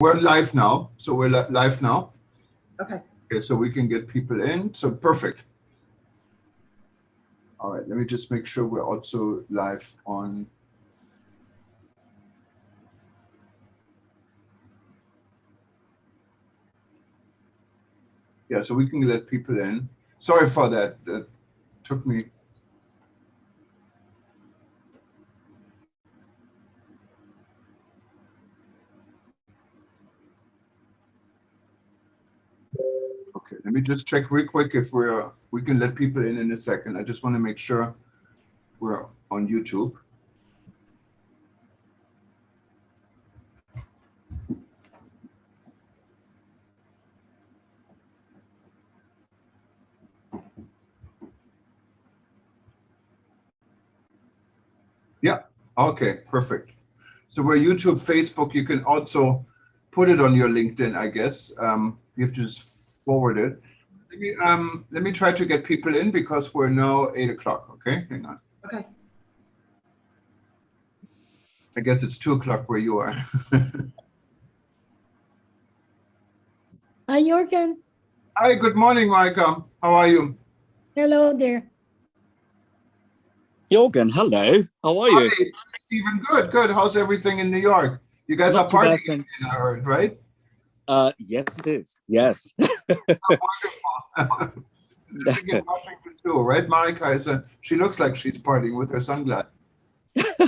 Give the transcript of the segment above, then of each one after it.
We're live now, so we're live now. Okay. Okay, so we can get people in. So perfect. All right, let me just make sure we're also live on. Yeah, so we can let people in. Sorry for that. That took me. Okay, let me just check real quick if we can let people in a second. I just want to make sure we're on YouTube. Yeah, okay, perfect. So we're YouTube, Facebook. You can also put it on your LinkedIn, I guess. You have to just forward it. Let me try to get people in because we're now 8 o'clock. Okay, hang on. Okay. I guess it's 2 o'clock where you are. Hi, Jorgen. Hi, good morning, Micah. How are you? Hello there. Jorgen, hello. How are you? Hi, Stephen. Good, good. How's everything in New York? You guys Not are too bad, partying, I heard, right? Yes, it is. Yes. I think in Washington too, right? Marika she looks like she's partying with her sunglasses. It's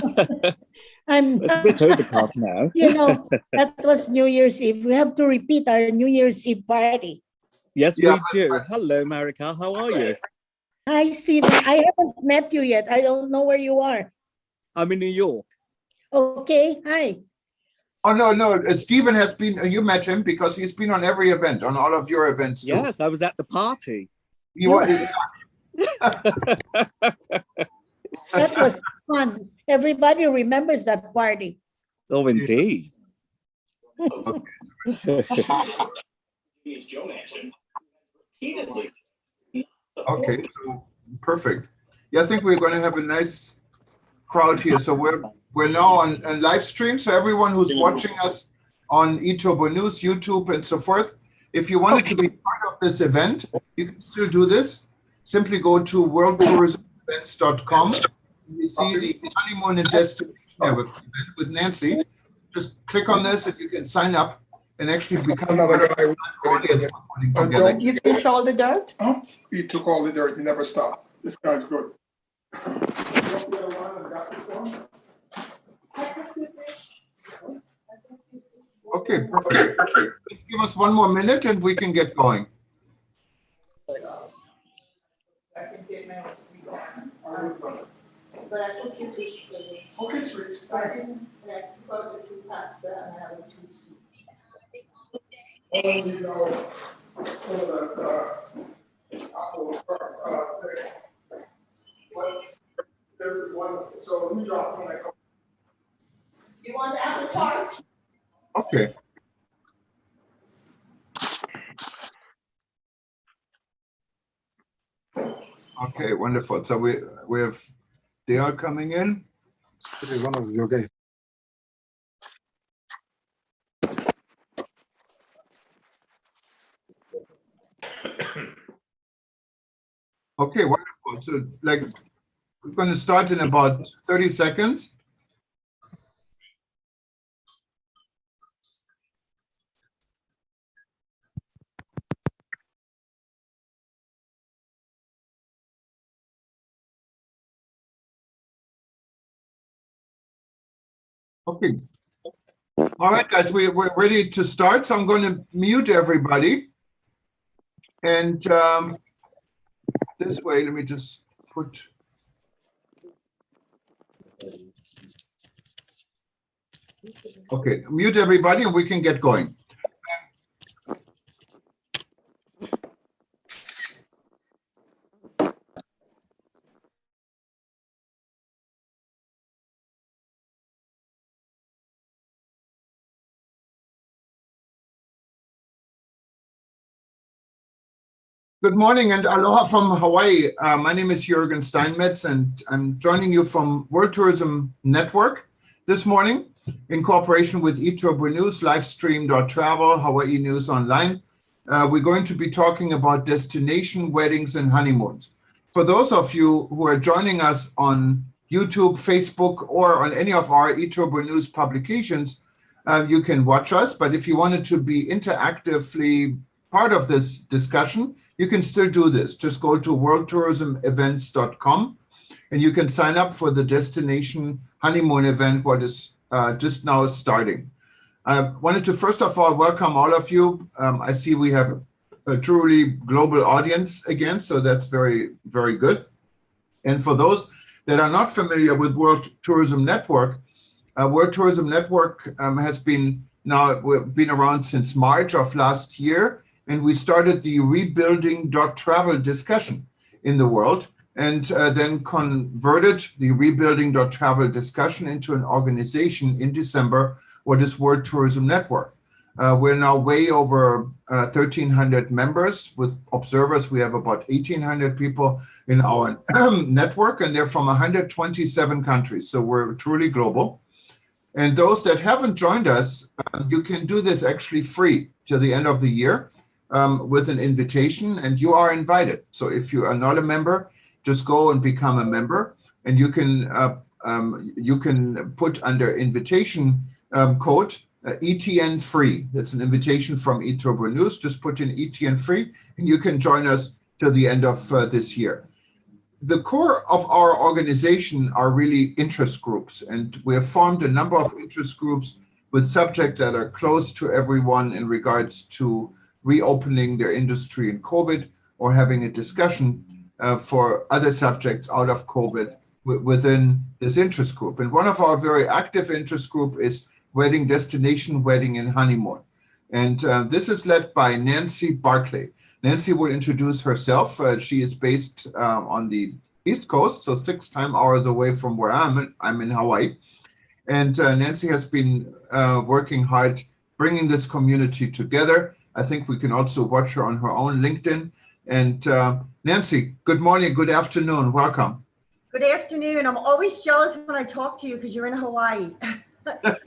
a bit overcast now. You know, that was New Year's Eve. We have to repeat our New Year's Eve party. Yes, Yeah, we do. Hello, Marika. How are you? Hi, Stephen. I haven't met you yet. I don't know where you are. I'm in New York. Okay. Hi. Oh, no. Stephen has been, you met him because he's been on every event, on all of your events too. Yes, I was at the party. That was fun. Everybody remembers that party. Oh, indeed. Okay, so perfect. Yeah, I think we're going to have a nice crowd here. So we're now on live stream. So everyone who's watching us on eTurboNews, YouTube, and so forth, if you wanted to be part of this event, you can still do this. Simply go to worldtourismevents.com. You see the honeymoon and destination with Nancy. Just click on this and you can sign up and actually become part of the audience putting together. You finished all the dirt? Huh? He took all the dirt. He never stopped. This guy's good. Okay, perfect. Let's give us one more minute and we can get going. Okay, sweet. Thanks. You want the apple tart? Okay. Okay, wonderful. So we have Dale coming in. This is one of your guys. Okay, wonderful. So like we're going to start in about 30 seconds. Okay. All right, guys, we're ready to start. So I'm going to mute everybody. And this way, let me just put. Okay, mute everybody and we can get going. Good morning and aloha from Hawaii. My name is Jürgen Steinmetz and I'm joining you from World Tourism Network this morning. in cooperation with eTurboNews, livestream.travel, Hawaii News Online. We're going to be talking about destination weddings and honeymoons. For those of you who are joining us on YouTube, Facebook, or on any of our eTurboNews publications, you can watch us. But if you wanted to be interactively part of this discussion, you can still do this. Just go to worldtourismevents.com and you can sign up for the destination honeymoon event, what is just now starting. I wanted to first of all welcome all of you. I see we have a truly global audience again, so that's very, very good. And for those that are not familiar with World Tourism Network, World Tourism Network has been around since March of last year, and we started the rebuilding.travel discussion in the world, and then converted the rebuilding.travel discussion into an organization in December, what is World Tourism Network. We're now way over 1,300 members. With observers, we have about 1,800 people in our network, and they're from 127 countries. So we're truly global. And those that haven't joined us, you can do this actually free till the end of the year with an invitation, and you are invited. So if you are not a member, just go and become a member, and you can put under invitation code ETN free. That's an invitation from eTurboNews. Just put in ETN free, and you can join us till the end of this year. The core of our organization are really interest groups, and we have formed a number of interest groups with subjects that are close to everyone in regards to reopening their industry in COVID, or having a discussion for other subjects out of COVID within this interest group. And one of our very active interest group is wedding destination, wedding and honeymoon. And this is led by Nancy Barclay. Nancy will introduce herself. She is based on the East Coast, so 6 time hours away from where I'm in Hawaii. And Nancy has been working hard bringing this community together. I think we can also watch her on her own LinkedIn. And Nancy, good morning, good afternoon, welcome. Good afternoon. I'm always jealous when I talk to you because you're in Hawaii.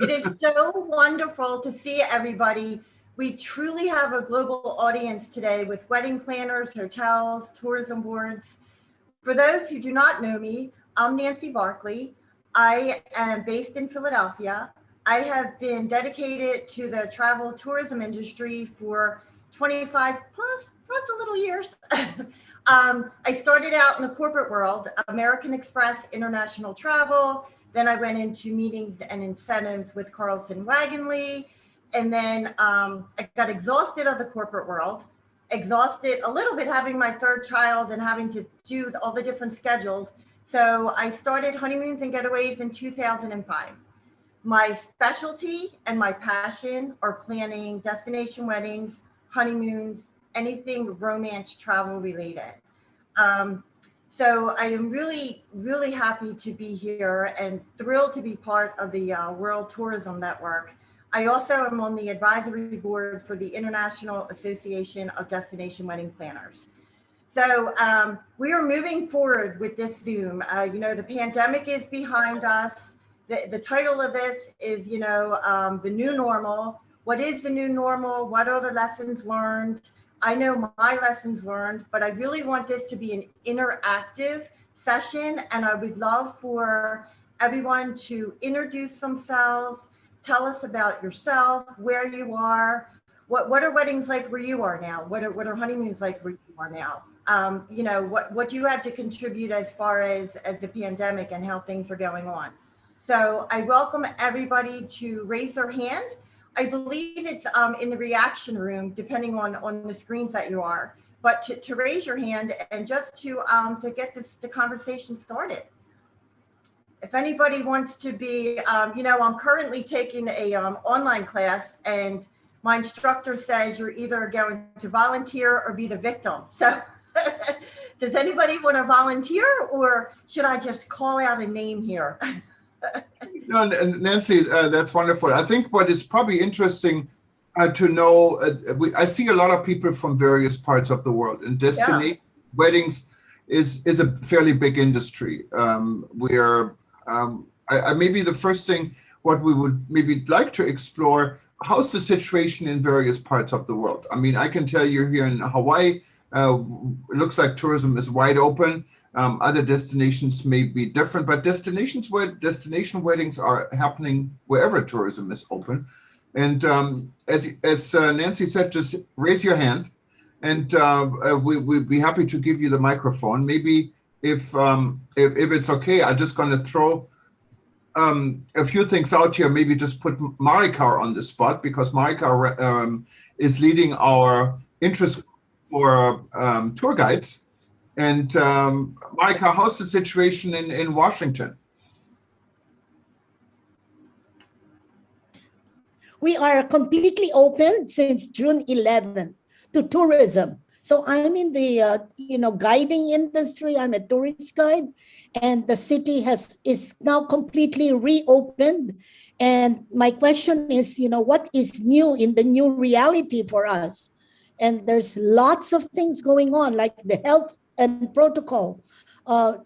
It is so wonderful to see everybody. We truly have a global audience today with wedding planners, hotels, tourism boards. For those who do not know me, I'm Nancy Barclay. I am based in Philadelphia. I have been dedicated to the travel tourism industry for 25 plus a little years. I started out in the corporate world, American Express International Travel. Then I went into meetings and incentives with Carlson Wagonly. And then I got exhausted of the corporate world, exhausted a little bit having my 3rd child and having to do all the different schedules. So I started Honeymoons and Getaways in 2005. My specialty and my passion are planning destination weddings, honeymoons, anything romance travel related. So I am really, really happy to be here and thrilled to be part of the World Tourism Network. I also am on the advisory board for the International Association of Destination Wedding Planners. So we are moving forward with this Zoom. The pandemic is behind us. The title of this is, the new normal. What is the new normal? What are the lessons learned? I know my lessons learned, but I really want this to be an interactive session, and I would love for everyone to introduce themselves, tell us about yourself, where you are, what are weddings like where you are now? What are honeymoons like where you are now? What you have to contribute as far as the pandemic and how things are going on. So I welcome everybody to raise their hand. I believe it's in the reaction room, depending on the screens that you are, but to raise your hand and just to get the conversation started. If anybody wants to be, I'm currently taking a online class, and my instructor says you're either going to volunteer or be the victim. So does anybody want to volunteer, or should I just call out a name here? No, Nancy, that's wonderful. I think what is probably interesting to know, I see a lot of people from various parts of the world, and destination weddings is a fairly big industry. Maybe the first thing what we would maybe like to explore, how's the situation in various parts of the world? I mean, I can tell you here in Hawaii, it looks like tourism is wide open. Other destinations may be different, but destination weddings are happening wherever tourism is open. And as Nancy said, just raise your hand, and we'd be happy to give you the microphone. Maybe if it's okay, I'm just going to throw a few things out here. Maybe just put Marika on the spot, because Marika is leading our interest for tour guides. And Marika, how's the situation in Washington? We are completely open since June 11 to tourism. So I'm in the guiding industry. I'm a tourist guide, and the city is now completely reopened. And my question is, what is new in the new reality for us? And there's lots of things going on, like the health and protocol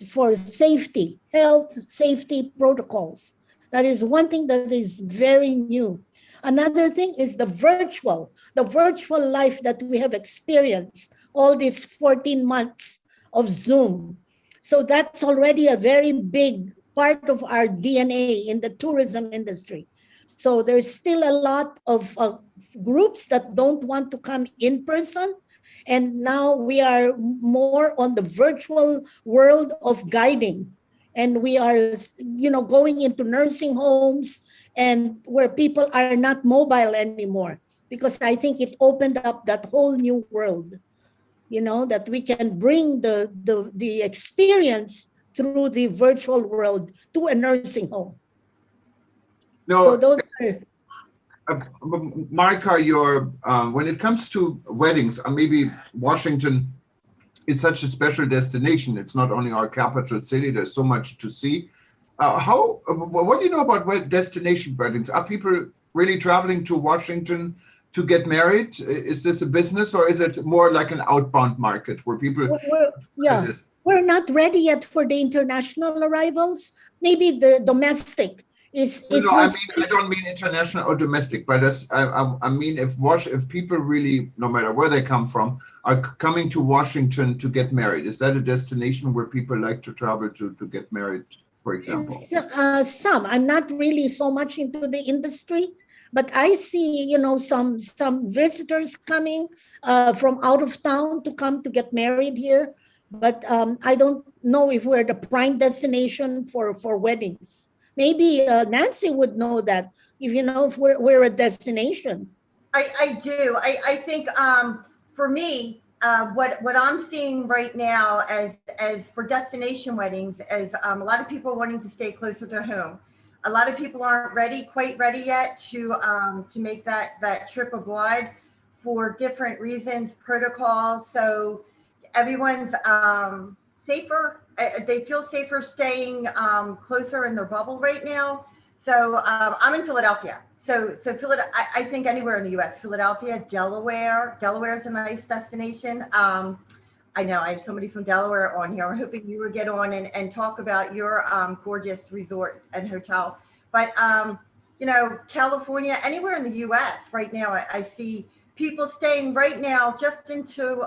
for safety, health safety protocols. That is one thing that is very new. Another thing is the virtual life that we have experienced all these 14 months of Zoom. So that's already a very big part of our DNA in the tourism industry. So there's still a lot of groups that don't want to come in person. And now we are more on the virtual world of guiding. And we are, going into nursing homes and where people are not mobile anymore, because I think it opened up that whole new world, that we can bring the experience through the virtual world to a nursing home. No, so those are... Marika, when it comes to weddings, maybe Washington is such a special destination. It's not only our capital city, there's so much to see. What do you know about destination weddings? Are people really traveling to Washington to get married? Is this a business, or is it more like an outbound market where people... We're not ready yet for the international arrivals. Maybe the domestic is I don't mean international or domestic, but I mean if people really, no matter where they come from, are coming to Washington to get married, is that a destination where people like to travel to get married, for example? Some. I'm not really so much into the industry, but I see, some visitors coming from out of town to come to get married here. But I don't know if we're the prime destination for weddings. Maybe Nancy would know that, if we're a destination. I do. I think for me, what I'm seeing right now as for destination weddings, as a lot of people wanting to stay closer to home. A lot of people aren't quite ready yet to make that trip abroad for different reasons, protocols. So everyone's safer. They feel safer staying closer in their bubble right now. So I'm in Philadelphia. So I think anywhere in the U.S., Philadelphia, Delaware. Delaware is a nice destination. I know I have somebody from Delaware on here. I'm hoping you would get on and talk about your gorgeous resort and hotel. But, California, anywhere in the U.S. right now, I see people staying right now just into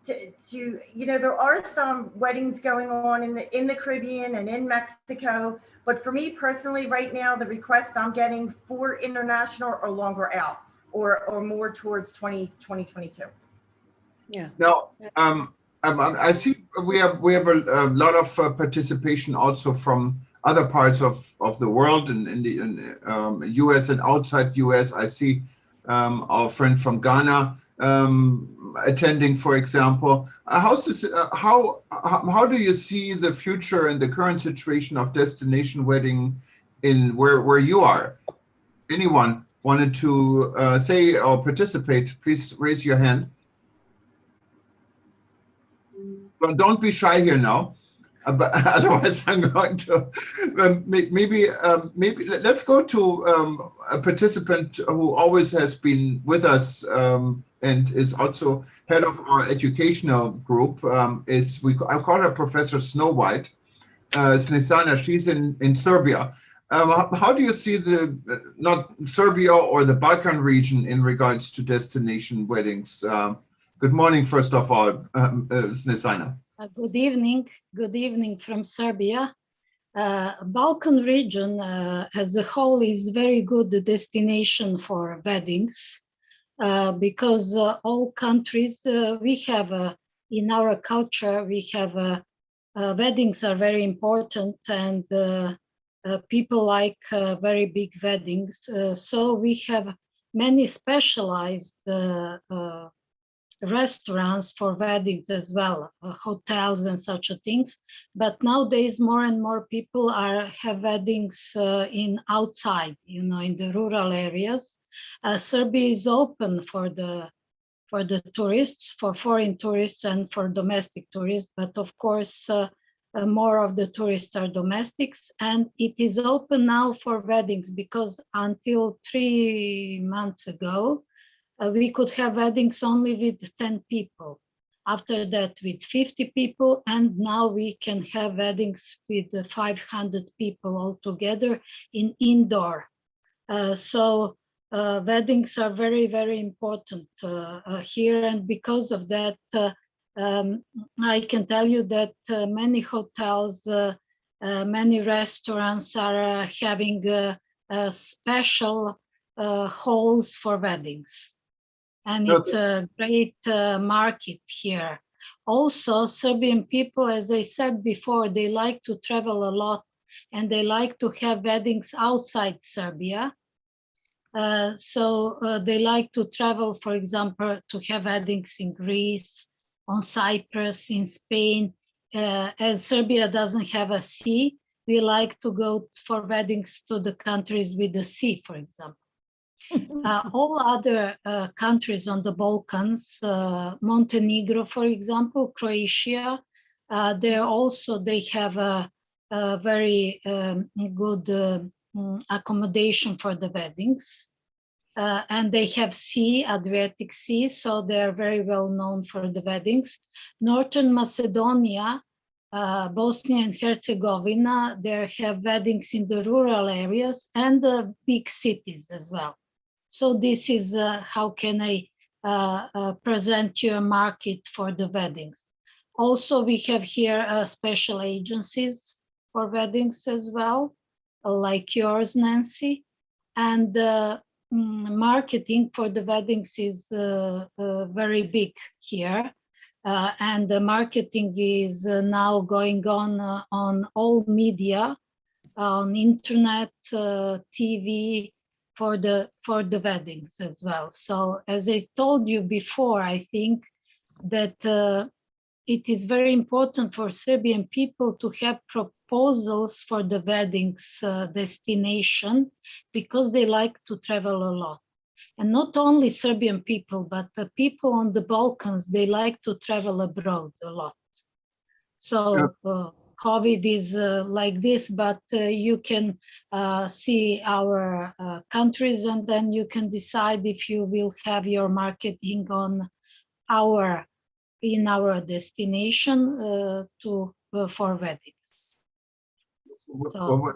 there are some weddings going on in the Caribbean and in Mexico. But for me personally, right now, the requests I'm getting for international are longer out or more towards 2022. Yeah. Now, I see we have a lot of participation also from other parts of the world in the U.S. and outside U.S. I see our friend from Ghana attending, for example. How's this? How do you see the future and the current situation of destination wedding in where you are? Anyone wanted to say or participate? Please raise your hand. Well, don't be shy here now. But otherwise, I'm going to maybe let's go to a participant who always has been with us and is also head of our educational group. I call her Professor Snow White, Snisana. She's in Serbia. How do you see not Serbia or the Balkan region in regards to destination weddings? Good morning, first of all, Snežana. Good evening. Good evening from Serbia. Balkan region as a whole is very good destination for weddings because all countries we have in our culture we have weddings are very important and people like very big weddings. So we have many specialized restaurants for weddings as well, hotels and such things. But nowadays, more and more people have weddings in outside, in the rural areas. Serbia is open for the tourists, for foreign tourists and for domestic tourists. But of course, more of the tourists are domestics, and it is open now for weddings because until 3 months ago, we could have weddings only with 10 people. After that, with 50 people, and now we can have weddings with 500 people altogether in indoor. So weddings are very, very important here, and because of that, I can tell you that many hotels, many restaurants are having special halls for weddings. And it's a great market here. Also, Serbian people, as I said before, they like to travel a lot and they like to have weddings outside Serbia. So they like to travel, for example, to have weddings in Greece, on Cyprus, in Spain. As Serbia doesn't have a sea, we like to go for weddings to the countries with the sea, for example. All other countries on the Balkans, Montenegro, for example, Croatia, they have a very good accommodation for the weddings. And they have sea, Adriatic Sea, so they are very well known for the weddings. Northern Macedonia, Bosnia and Herzegovina, they have weddings in the rural areas and the big cities as well. So this is how can I present you a market for the weddings. Also, we have here special agencies for weddings as well, like yours, Nancy. And marketing for the weddings is very big here. And the marketing is now going on all media, on internet, TV, for the weddings as well. So as I told you before, I think that it is very important for Serbian people to have proposals for the weddings destination because they like to travel a lot. And not only Serbian people, but the people on the Balkans, they like to travel abroad a lot. So COVID is like this, but you can see our countries and then you can decide if you will have your marketing in our destination for weddings. So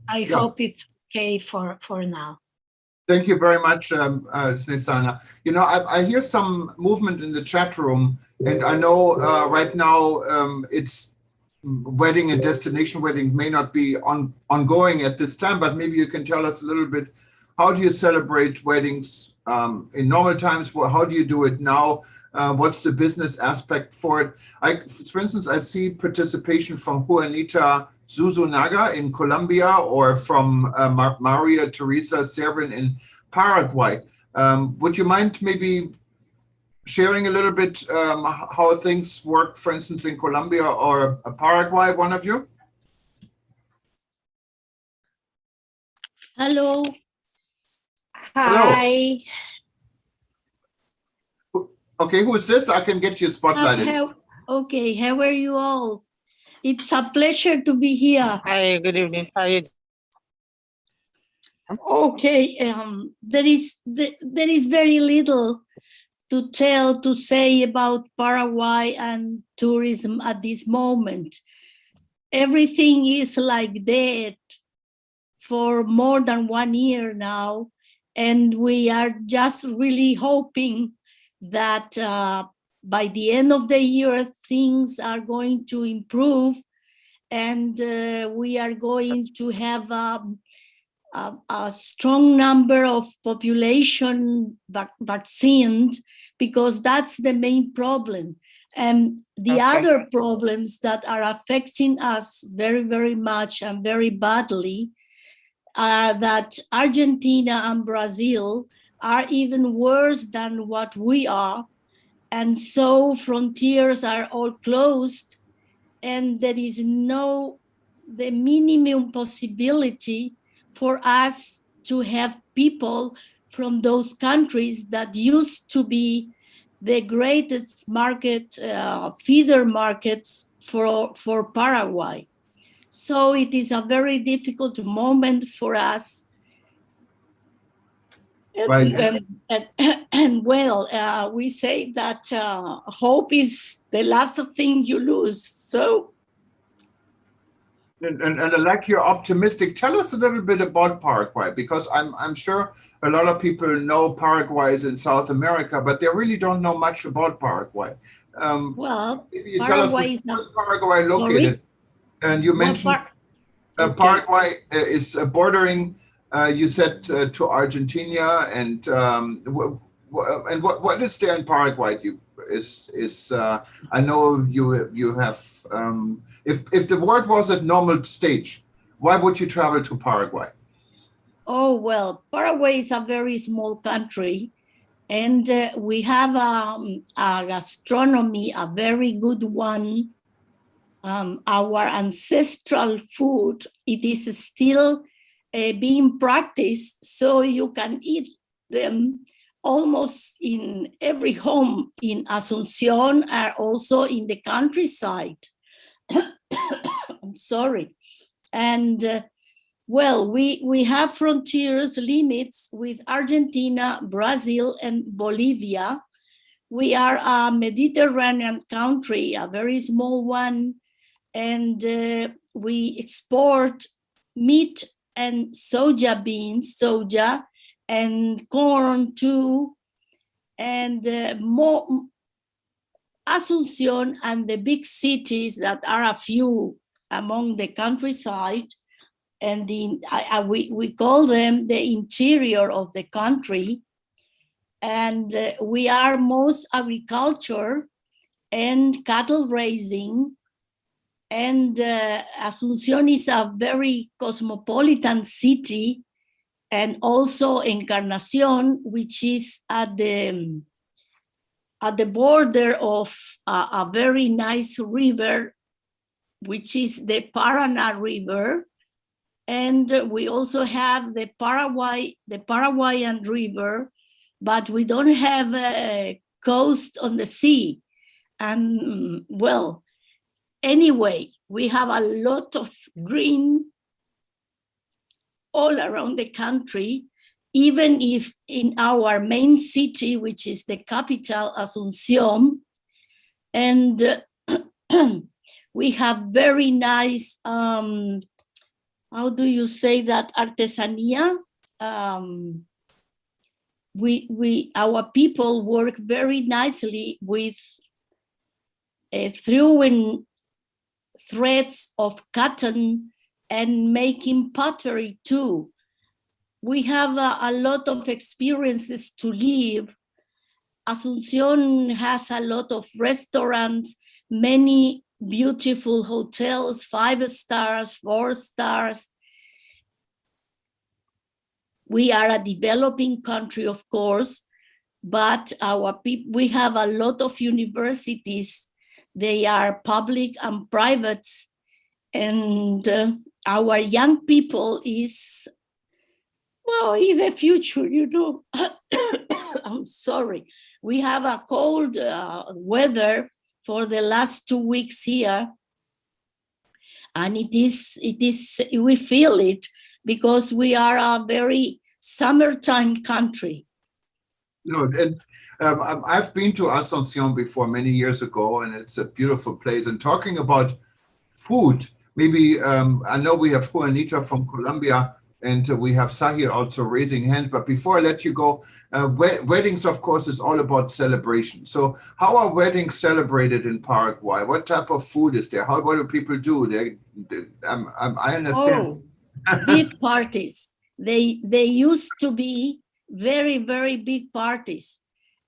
I hope it's okay for now. Thank you very much, Snežana. I hear some movement in the chat room, and I know right now it's wedding and destination wedding may not be ongoing at this time, but maybe you can tell us a little bit, how do you celebrate weddings in normal times? How do you do it now? What's the business aspect for it? For instance, I see participation from Juanita Zuzunaga in Colombia or from Maria Teresa Severin in Paraguay. Would you mind maybe sharing a little bit how things work, for instance, in Colombia or Paraguay, one of you? Hello. Hi. Hello. Okay, who is this? I can get you spotlighted. Okay, how are you all? It's a pleasure to be here. Hi, good evening. How are you? Okay, there is very little to say about Paraguay and tourism at this moment. Everything is like dead for more than 1 year now. And we are just really hoping that by the end of the year, things are going to improve, and we are going to have a strong number of population vaccinated, because that's the main problem. And the other problems that are affecting us very, very much and very badly are that Argentina and Brazil are even worse than what we are. And so frontiers are all closed, and there is the minimum possibility for us to have people from those countries that used to be the greatest market, feeder markets for Paraguay. So it is a very difficult moment for us. Right. And well, we say that hope is the last thing you lose. So. And I like you're optimistic. Tell us a little bit about Paraguay, because I'm sure a lot of people know Paraguay is in South America, but they really don't know much about Paraguay. Well, you tell us where is Paraguay located? And you mentioned Paraguay is bordering, you said, to Argentina, and what is there in Paraguay? I know you have. If the world was at normal stage, why would you travel to Paraguay? Oh, well, Paraguay is a very small country, and we have a gastronomy, a very good one. Our ancestral food, it is still being practiced, so you can eat them almost in every home in Asunción, and also in the countryside. I'm sorry. And well, we have frontiers limits with Argentina, Brazil, and Bolivia. We are a Mediterranean country, a very small one, and we export meat and soja beans, soja, and corn too, and more Asunción and the big cities that are a few among the countryside, and we call them the interior of the country, and we are most agriculture and cattle raising, and Asunción is a very cosmopolitan city, and also Encarnación, which is at the border of a very nice river, which is the Paraná River. And we also have the Paraguayan River, but we don't have a coast on the sea. And well, anyway, we have a lot of green all around the country, even if in our main city, which is the capital, Asunción, and we have very nice, how do you say that, artesania? Our people work very nicely with throwing threads of cotton and making pottery too. We have a lot of experiences to live. Asunción has a lot of restaurants, many beautiful hotels, 5 stars, 4 stars. We are a developing country, of course, but we have a lot of universities. They are public and private, and our young people is the future, you know. I'm sorry. We have a cold weather for the last 2 weeks here, and we feel it because we are a very summertime country. No, and I've been to Asunción before many years ago, and it's a beautiful place. And talking about food, maybe I know we have Juanita from Colombia. And we have Sahir also raising hand. But before I let you go, weddings, of course, is all about celebration. So how are weddings celebrated in Paraguay? What type of food is there? What do people do? I understand. Oh, big parties. They used to be very, very big parties.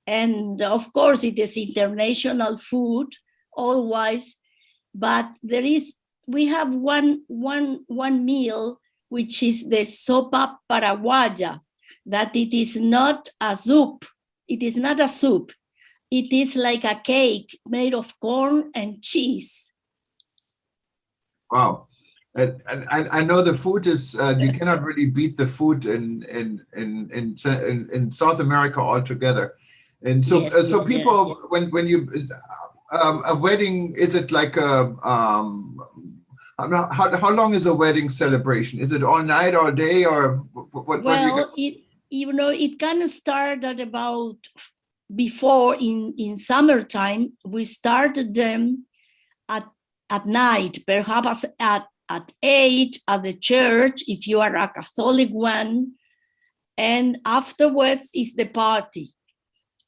And of course, it is international food always, but we have one meal, which is the sopa paraguaya, that it is not a soup. It is not a soup. It is like a cake made of corn and cheese. Wow. And I know the food is, you cannot really beat the food in South America altogether. And so, Yes, so yes, people, when you, a wedding, is it like how long is a wedding celebration? Is it all night, all day, or what? Well, it can start at about before in summertime. We started them at night, perhaps at 8 at the church, if you are a Catholic one, and afterwards is the party.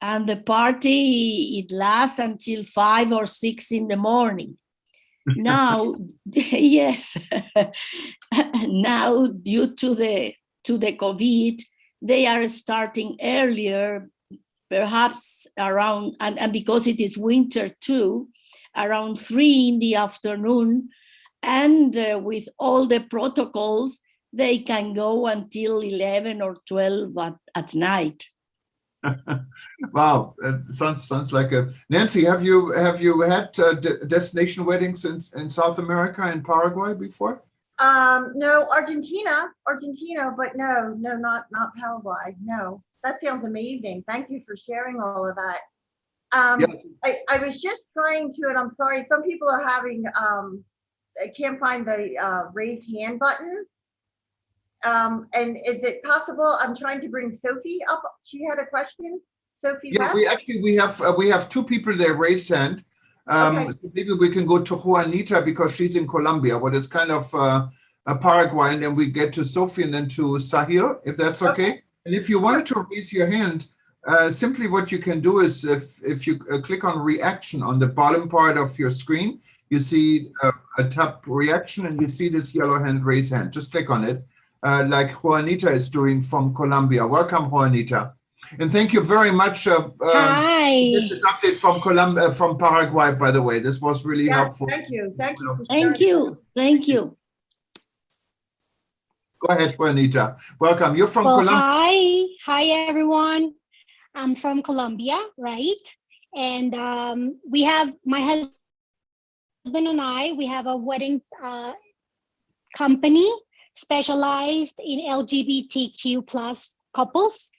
And the party, it lasts until 5 or 6 in the morning. Now, yes, now due to the COVID, they are starting earlier, perhaps around, and because it is winter too, around 3 in the afternoon, and with all the protocols, they can go until 11 or 12 at night. Wow, it sounds like a Nancy. Have you had destination weddings in South America, in Paraguay before? No, Argentina, but no, not Paraguay. No, that sounds amazing. Thank you for sharing all of that. Yes. I was just trying to, and I'm sorry, some people are having, I can't find the raise hand button. And is it possible? I'm trying to bring Sophie up. She had a question. Sophie. Yeah, West? we have 2 people there raised hand. Okay. Maybe we can go to Juanita because she's in Colombia, but it's kind of a Paraguay, and then we get to Sophie and then to Sahil, if that's okay. And if you wanted to raise your hand, simply what you can do is if you click on reaction on the bottom part of your screen, you see a tab reaction, and you see this yellow hand, raise hand. Just click on it, like Juanita is doing from Colombia. Welcome, Juanita. And thank you very much. Hi. This update from Paraguay, by the way. This was really helpful. Thank you. Thank you. Thank you. Go ahead, Juanita. Welcome. You're from Colombia. Hi, everyone. I'm from Colombia, right? And we have, my husband and I, we have a wedding company specialized in LGBTQ plus couples.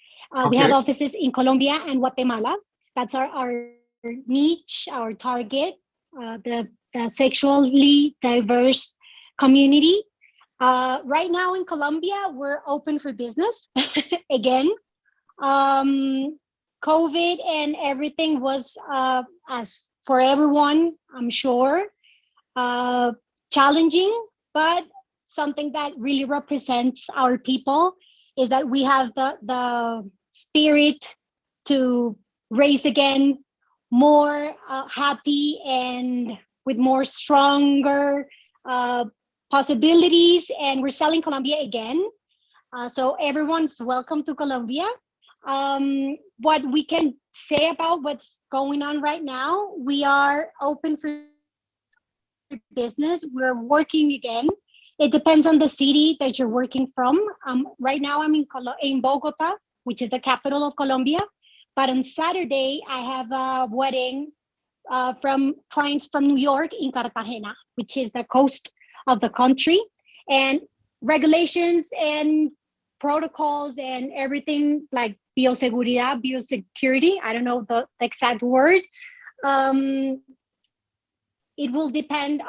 We have offices in Colombia and Guatemala. That's our niche, our target, the sexually diverse community. Right now in Colombia, we're open for business again. COVID and everything was, as for everyone, I'm sure, challenging, but something that really represents our people is that we have the spirit to raise again, more happy and with more stronger possibilities, and we're selling Colombia again. So everyone's welcome to Colombia. What we can say about what's going on right now, we are open for business. We're working again. It depends on the city that you're working from. Right now I'm in Bogota, which is the capital of Colombia. But on Saturday, I have a wedding from clients from New York in Cartagena, which is the coast of the country. And regulations and protocols and everything like biosecurity, I don't know the exact word. It will depend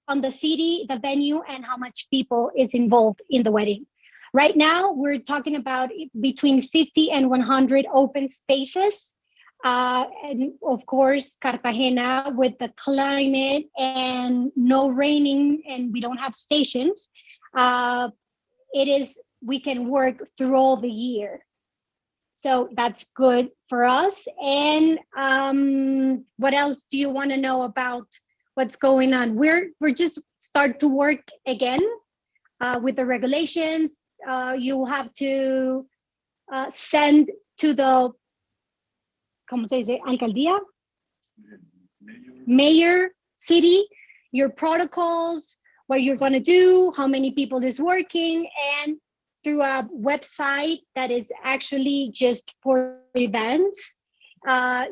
on the city, the venue, and how much people is involved in the wedding. Right now, we're talking about between 50 and 100 open spaces. And of course, Cartagena, with the climate and no raining, and we don't have stations, it is we can work through all the year. So that's good for us. And what else do you want to know about what's going on? We're just start to work again with the regulations. You have to send to the, ¿cómo se dice? Alcaldía? Mayor, city, your protocols, what you're going to do, how many people is working, and through a website that is actually just for events,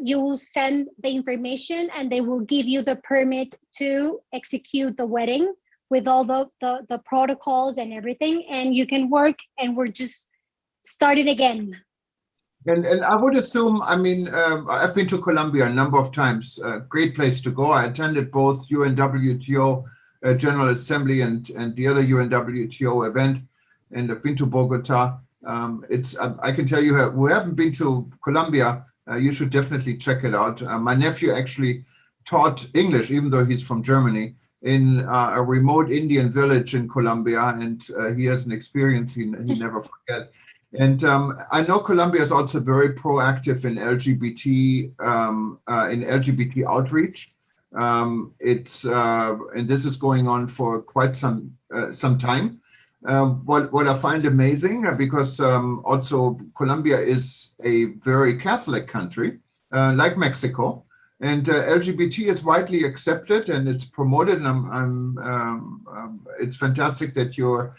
you will send the information and they will give you the permit to execute the wedding with all the protocols and everything, and you can work, and we're just starting again. And I would assume, I mean, I've been to Colombia a number of times. Great place to go. I attended both UNWTO General Assembly and the other UNWTO event, and I've been to Bogota. I can tell you who haven't been to Colombia, you should definitely check it out. My nephew actually taught English, even though he's from Germany, in a remote Indian village in Colombia, and he has an experience he never forget. And I know Colombia is also very proactive in LGBT outreach. And this is going on for quite some time. What I find amazing, because also Colombia is a very Catholic country, like Mexico, and LGBT is widely accepted and it's promoted. And it's fantastic that you're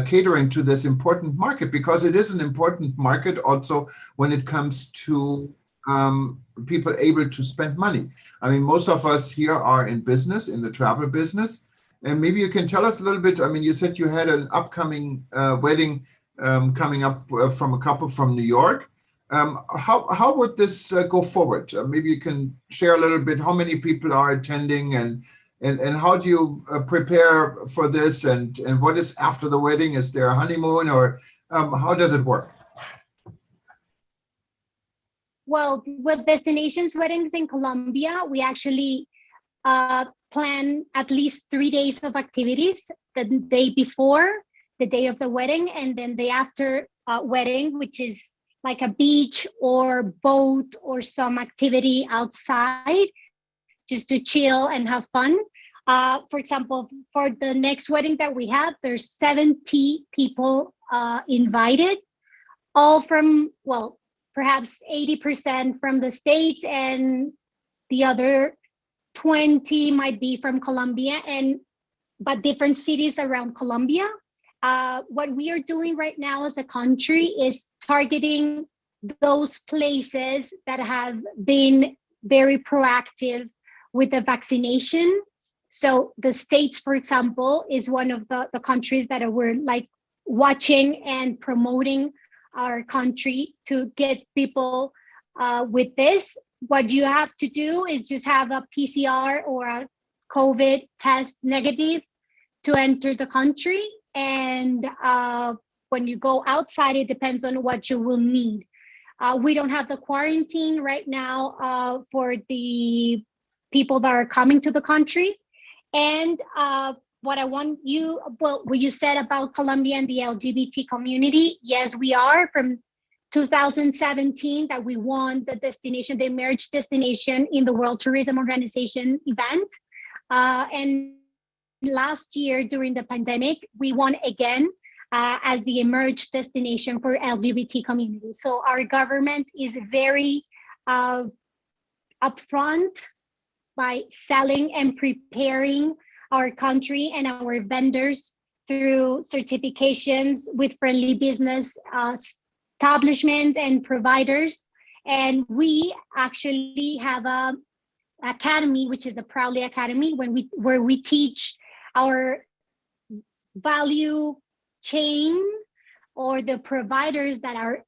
catering to this important market, because it is an important market also when it comes to people able to spend money. I mean, most of us here are in business, in the travel business. And maybe you can tell us a little bit. I mean, you said you had an upcoming wedding coming up from a couple from New York. How would this go forward? Maybe you can share a little bit how many people are attending, and how do you prepare for this, and what is after the wedding? Is there a honeymoon, or how does it work? Well, with Destinations Weddings in Colombia, we actually plan at least 3 days of activities: the day before, the day of the wedding, and then the after wedding, which is like a beach or boat or some activity outside just to chill and have fun. For example, for the next wedding that we have, there's 70 people invited, all from, well, perhaps 80% from the States, and the other 20 might be from Colombia, but different cities around Colombia. What we are doing right now as a country is targeting those places that have been very proactive with the vaccination. So the States, for example, is one of the countries that we're like watching and promoting our country to get people with this. What you have to do is just have a PCR or a COVID test negative to enter the country. And when you go outside, it depends on what you will need. We don't have the quarantine right now for the people that are coming to the country. And what I want you, well, what you said about Colombia and the LGBT community, yes, we are from 2017 that we won the destination, the Emerge destination in the World Tourism Organization event. And last year during the pandemic, we won again as the Emerge destination for LGBT community. So our government is very upfront by selling and preparing our country and our vendors through certifications with friendly business establishment and providers. And we actually have a academy, which is the Proudly Academy, where we teach our value chain or the providers that are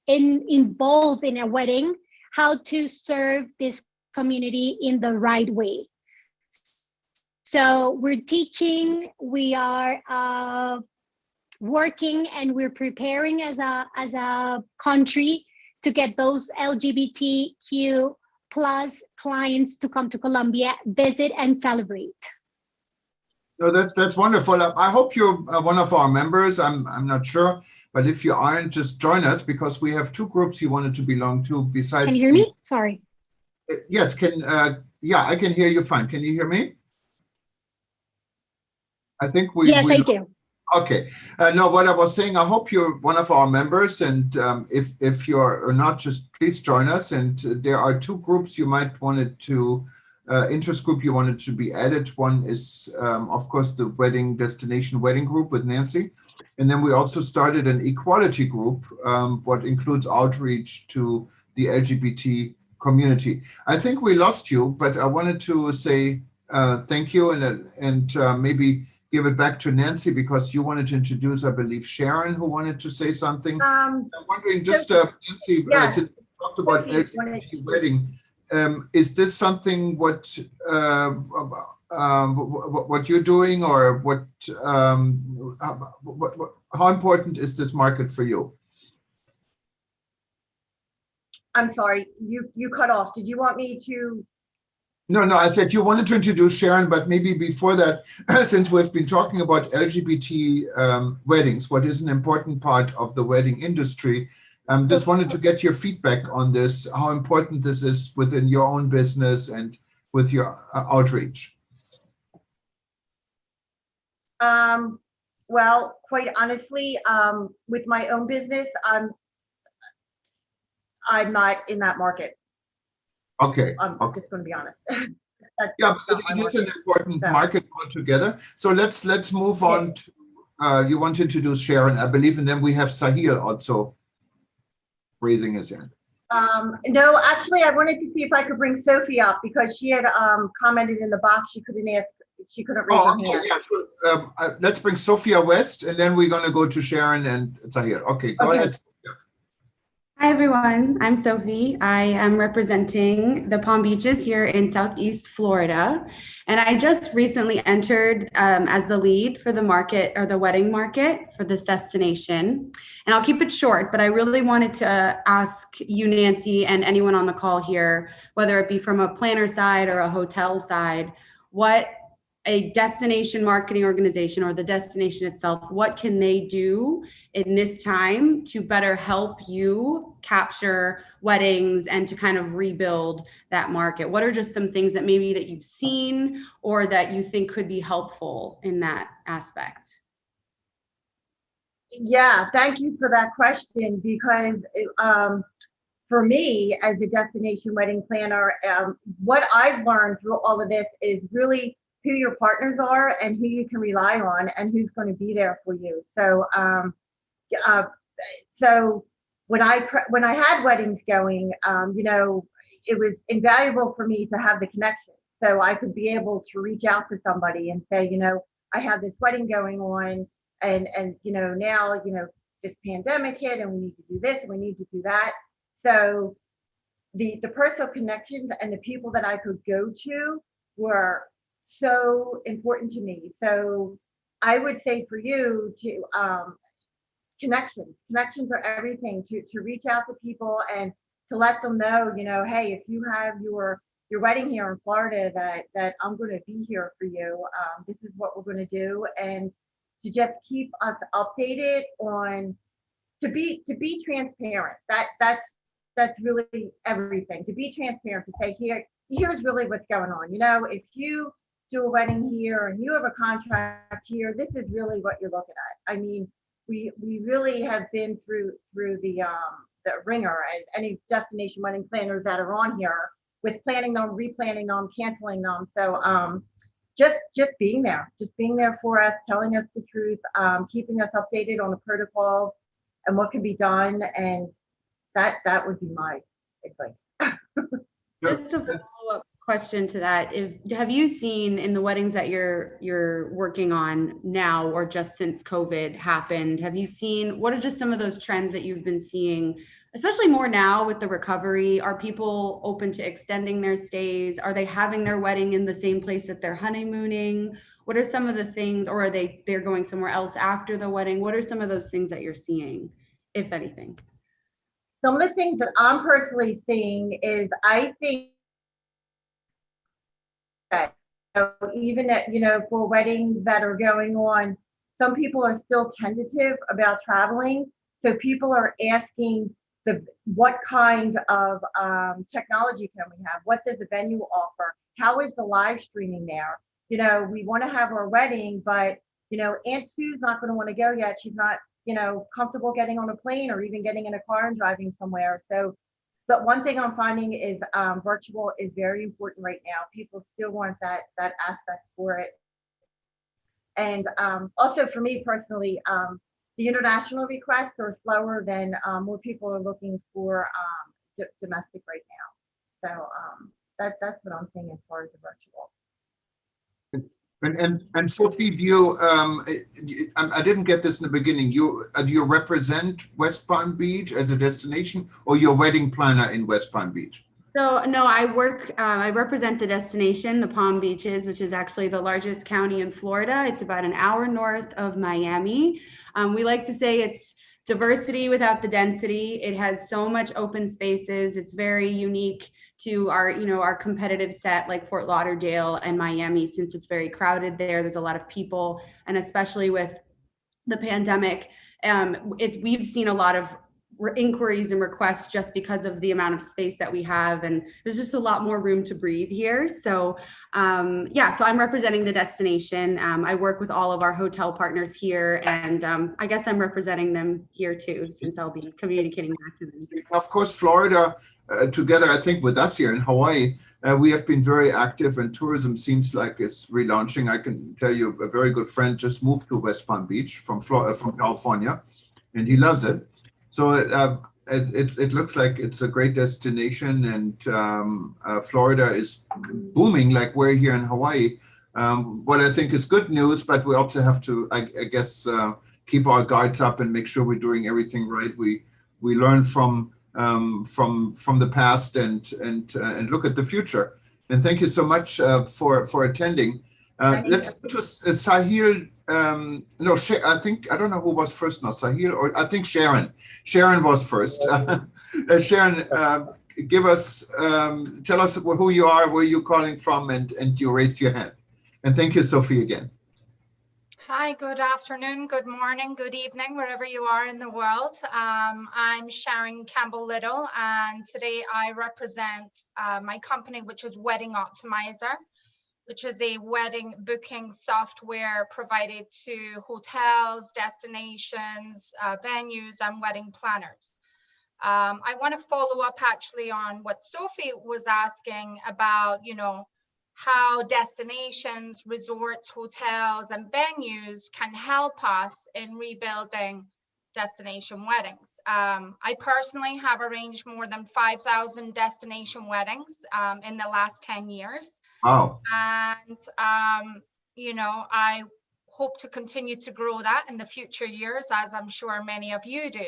involved in a wedding, how to serve this community in the right way. So we're teaching, we are working, and we're preparing as a country to get those LGBTQ plus clients to come to Colombia, visit and celebrate. No, that's wonderful. I hope you're one of our members. I'm not sure, but if you aren't, just join us because we have two groups you wanted to belong to besides. Can you hear me? Sorry. Yes, yeah, I can hear you fine. Can you hear me? I think Yes, I do. Okay. No, what I was saying, I hope you're one of our members, and if you're not, just please join us. And there are two groups you might want to, interest group you wanted to be added. One is, of course, the destination wedding group with Nancy. And then we also started an equality group, what includes outreach to the LGBT community. I think we lost you, but I wanted to say thank you and maybe give it back to Nancy because you wanted to introduce, I believe, Sharon, who wanted to say something. I'm wondering, just Nancy, yes. since we talked about LGBT wedding, is this something what you're doing, or how important is this market for you? I'm sorry, you cut off. Did you want me to? No, I said you wanted to introduce Sharon, but maybe before that, since we've been talking about LGBT weddings, what is an important part of the wedding industry, just wanted to get your feedback on this, how important this is within your own business and with your outreach. Well, quite honestly, with my own business, I'm not in that market. Okay. I'm just going to be honest. Yeah, but it is an important market altogether. So let's move on to, you want to introduce Sharon, I believe, and then we have Sahil also raising his hand. No, actually, I wanted to see if I could bring Sophie up because she had commented in the box she couldn't raise her hand. Yeah, so, let's bring Sophia West, and then we're going to go to Sharon and Sahil. Okay, go ahead. Hi, everyone. I'm Sophie. I am representing the Palm Beaches here in Southeast Florida. And I just recently entered as the lead for the market, or the wedding market for this destination. And I'll keep it short, but I really wanted to ask you, Nancy, and anyone on the call here, whether it be from a planner side or a hotel side, what a destination marketing organization or the destination itself, what can they do in this time to better help you capture weddings and to kind of rebuild that market? What are just some things that maybe that you've seen or that you think could be helpful in that aspect? Yeah, thank you for that question because for me as a destination wedding planner, what I've learned through all of this is really who your partners are and who you can rely on and who's going to be there for you. So, so when I had weddings going, it was invaluable for me to have the connection. So I could be able to reach out to somebody and say, I have this wedding going on, and now this pandemic hit, and we need to do this, and we need to do that. So the personal connections and the people that I could go to were so important to me. So I would say for you to connections are everything, to reach out to people and to let them know, hey, if you have your wedding here in Florida, that I'm going to be here for you. This is what we're going to do, and to just keep us updated on, to be transparent. That's really everything. To be transparent, to say here's really what's going on. If you do a wedding here and you have a contract here, this is really what you're looking at. I mean, we really have been through the ringer, as any destination wedding planners that are on here, with planning them, replanning them, canceling them. So just being there for us, telling us the truth, keeping us updated on the protocols and what can be done, and that would be my advice. Just a follow-up question to that. Have you seen in the weddings that you're working on now, or just since COVID happened, have you seen, what are just some of those trends that you've been seeing, especially more now with the recovery? Are people open to extending their stays? Are they having their wedding in the same place that they're honeymooning? What are some of the things, or are they're going somewhere else after the wedding? What are some of those things that you're seeing, if anything? Some of the things that I'm personally seeing is, I think that even at, for weddings that are going on, some people are still tentative about traveling. So people are asking what kind of technology can we have? What does the venue offer? How is the live streaming there? We want to have our wedding, but Aunt Sue's not going to want to go yet. She's not, comfortable getting on a plane or even getting in a car and driving somewhere. So, but one thing I'm finding is virtual is very important right now. People still want that aspect for it. And also for me personally, the international requests are slower than more people are looking for domestic right now. So that's what I'm seeing as far as the virtual. And Sophie, do you? I didn't get this in the beginning. Do you represent West Palm Beach as a destination, or you're a wedding planner in West Palm Beach? So no, I represent the destination, the Palm Beaches, which is actually the largest county in Florida. It's about an hour north of Miami. We like to say it's diversity without the density. It has so much open spaces. It's very unique to our competitive set like Fort Lauderdale and Miami, since it's very crowded there. There's a lot of people, and especially with the pandemic, we've seen a lot of inquiries and requests just because of the amount of space that we have, and there's just a lot more room to breathe here. So so I'm representing the destination. I work with all of our hotel partners here, and I guess I'm representing them here too, since I'll be communicating back to them. Of course, Florida, together, I think with us here in Hawaii, we have been very active, and tourism seems like it's relaunching. I can tell you a very good friend just moved to West Palm Beach from California, and he loves it. So it looks like it's a great destination, and Florida is booming like we're here in Hawaii. What I think is good news, but we also have to, I guess, keep our guards up and make sure we're doing everything right. We learn from the past and look at the future. And thank you so much for attending. Let's go to Sahil. No, I think, I don't know who was first now, Sahil, or I think Sharon. Sharon was first. Sharon, give us, tell us who you are, where you're calling from, and you raised your hand. And thank you, Sophie, again. Hi, good afternoon, good morning, good evening, wherever you are in the world. I'm Sharon Campbell-Little, and today I represent my company, which is Wedding Optimizer, which is a wedding booking software provided to hotels, destinations, venues, and wedding planners. I want to follow up actually on what Sophie was asking about, how destinations, resorts, hotels, and venues can help us in rebuilding destination weddings. I personally have arranged more than 5,000 destination weddings in the last 10 years. Wow. And, I hope to continue to grow that in the future years, as I'm sure many of you do.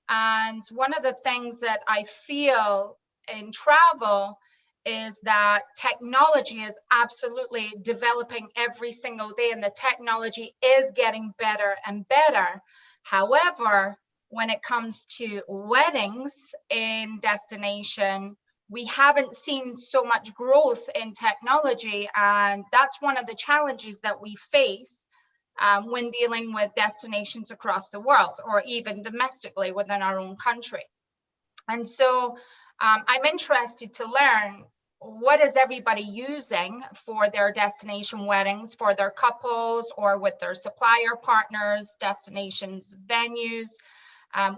And one of the things that I feel in travel is that technology is absolutely developing every single day, and the technology is getting better and better. However, when it comes to weddings in destination, we haven't seen so much growth in technology, and that's one of the challenges that we face when dealing with destinations across the world, or even domestically within our own country. And so I'm interested to learn, what is everybody using for their destination weddings, for their couples, or with their supplier partners, destinations, venues?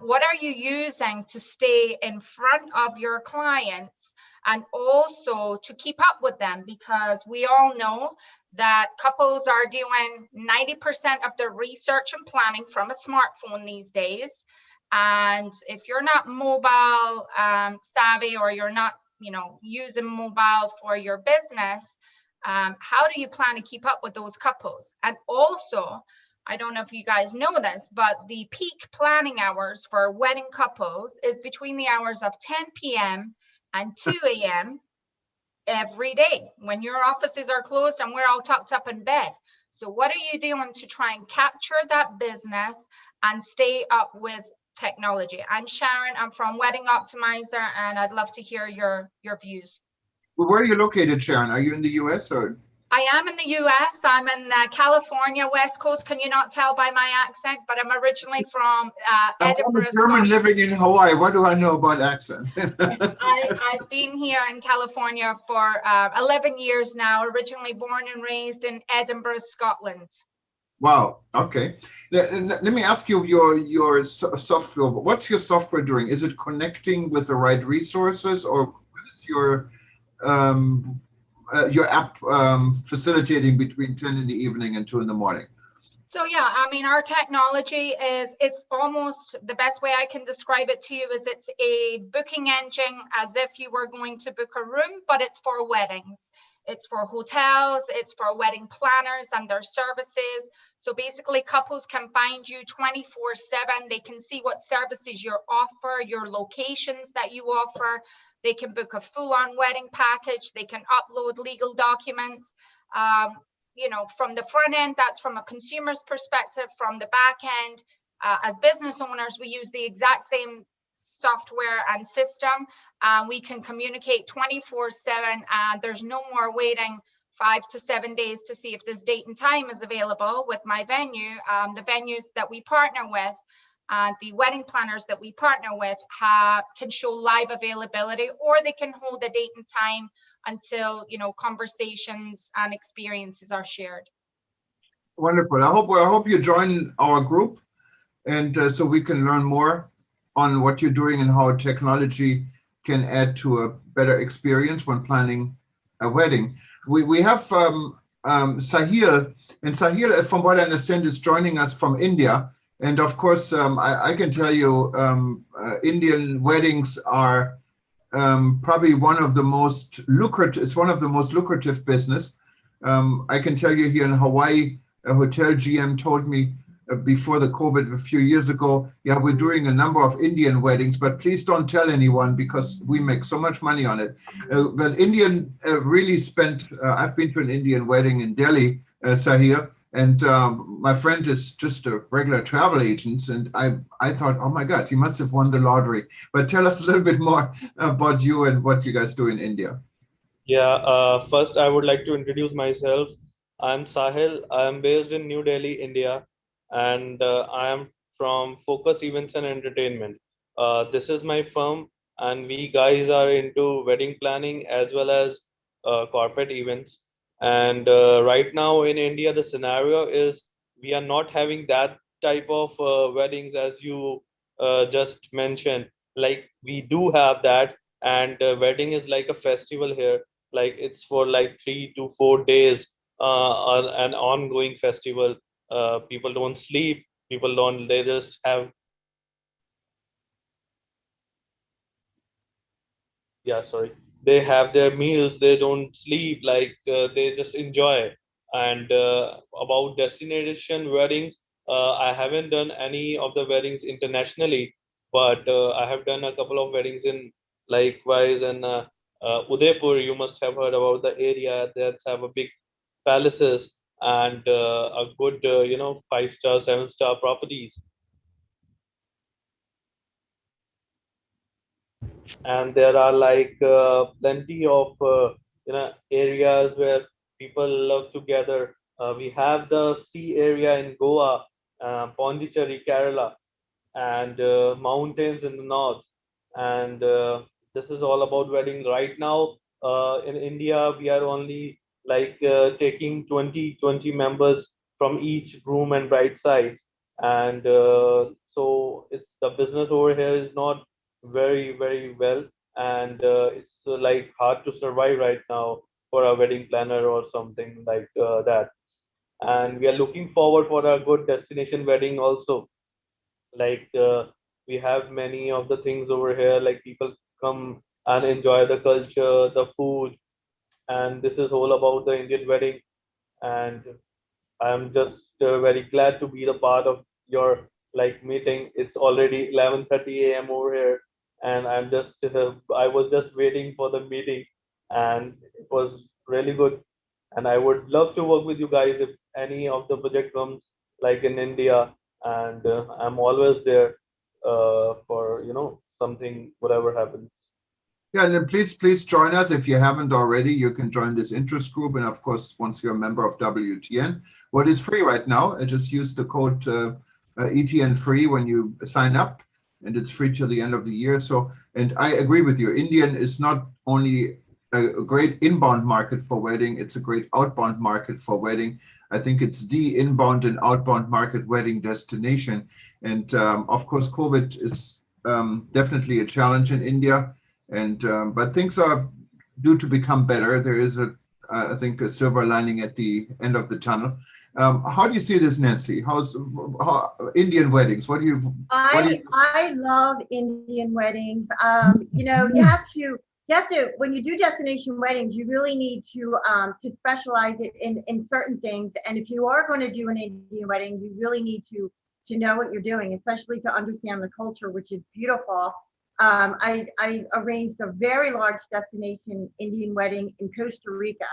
What are you using to stay in front of your clients and also to keep up with them? Because we all know that couples are doing 90% of their research and planning from a smartphone these days. And if you're not mobile savvy, or you're not using mobile for your business, how do you plan to keep up with those couples? And also, I don't know if you guys know this, but the peak planning hours for wedding couples is between the hours of 10 p.m. and 2 a.m. every day, when your offices are closed and we're all tucked up in bed. So what are you doing to try and capture that business and stay up with technology? I'm Sharon, I'm from Wedding Optimizer, and I'd love to hear your views. Well, where are you located, Sharon? Are you in the US or? I am in the US. I'm in California, West Coast. Can you not tell by my accent? But I'm originally from I'm a Edinburgh, German Scotland. living in Hawaii. What do I know about accents? I've been here in California for 11 years now, originally born and raised in Edinburgh, Scotland. Wow. Okay. Let me ask you your software. What's your software doing? Is it connecting with the right resources, or what is your app facilitating between 10 in the evening and 2 in the morning? So yeah, I mean, our technology it's almost the best way I can describe it to you is it's a booking engine as if you were going to book a room, but it's for weddings. It's for hotels, it's for wedding planners and their services. So basically couples can find you 24/7. They can see what services you offer, your locations that you offer. They can book a full-on wedding package. They can upload legal documents. You know, from the front end, that's from a consumer's perspective. From the back end, as business owners, we use the exact same software and system. We can communicate 24/7, and there's no more waiting 5 to 7 days to see if this date and time is available with my venue. The venues that we partner with, the wedding planners that we partner with can show live availability, or they can hold a date and time until, you know, conversations and experiences are shared. Wonderful. I hope you join our group, and so we can learn more on what you're doing and how technology can add to a better experience when planning a wedding. We have Sahil, and Sahil, from what I understand, is joining us from India. And of course, I can tell you, Indian weddings are probably one of the most lucrative. It's one of the most lucrative business. I can tell you here in Hawaii, a hotel GM told me before the COVID a few years ago, yeah, we're doing a number of Indian weddings, but please don't tell anyone because we make so much money on it. But Indian really spent, I've been to an Indian wedding in Delhi, Sahir, and my friend is just a regular travel agent. And I thought, oh my God, he must have won the lottery. But tell us a little bit more about you and what you guys do in India. Yeah, first I would like to introduce myself. I'm Sahil. I'm based in New Delhi, India, and I am from Focus Events and Entertainment. This is my firm, and we guys are into wedding planning as well as corporate events. And right now in India, the scenario is we are not having that type of weddings as you just mentioned. Like we do have that, and wedding is like a festival here. Like it's for like 3 to 4 days, an ongoing festival. People don't sleep. People don't. They just have. Yeah, sorry. They have their meals. They don't sleep. Like they just enjoy. And about destination weddings, I haven't done any of the weddings internationally, but I have done a couple of weddings in likewise in Udaipur. You must have heard about the area that have a big palaces and a good, 5-star, 7-star properties. And there are like plenty of areas where people love to gather. We have the sea area in Goa, Pondicherry, Kerala, and mountains in the north. And this is all about wedding. Right now, in India, we are only like taking 20 members from each groom and bride side. And so it's the business over here is not very well. And it's like hard to survive right now for a wedding planner or something like that. And we are looking forward for a good destination wedding also. Like we have many of the things over here, like people come and enjoy the culture, the food, and this is all about the Indian wedding. And I'm just very glad to be the part of your like meeting. It's already 11:30 a.m. over here, and I was just waiting for the meeting, and it was really good. And I would love to work with you guys if any of the project comes like in India, and I'm always there for something whatever happens. Yeah, and then please join us. If you haven't already, you can join this interest group. And of course, once you're a member of WTN, what is free right now, just use the code ETN free when you sign up, and it's free till the end of the year. So, and I agree with you, Indian is not only a great inbound market for wedding, it's a great outbound market for wedding. I think it's the inbound and outbound market wedding destination. And of course, COVID is definitely a challenge in India. And but things are due to become better. There is I think, a silver lining at the end of the tunnel. How do you see this, Nancy? How Indian weddings? What do you? I love Indian weddings. You know, you have to when you do destination weddings, you really need to specialize it in certain things. And if you are going to do an Indian wedding, you really need to know what you're doing, especially to understand the culture, which is beautiful. I arranged a very large destination Indian wedding in Costa Rica.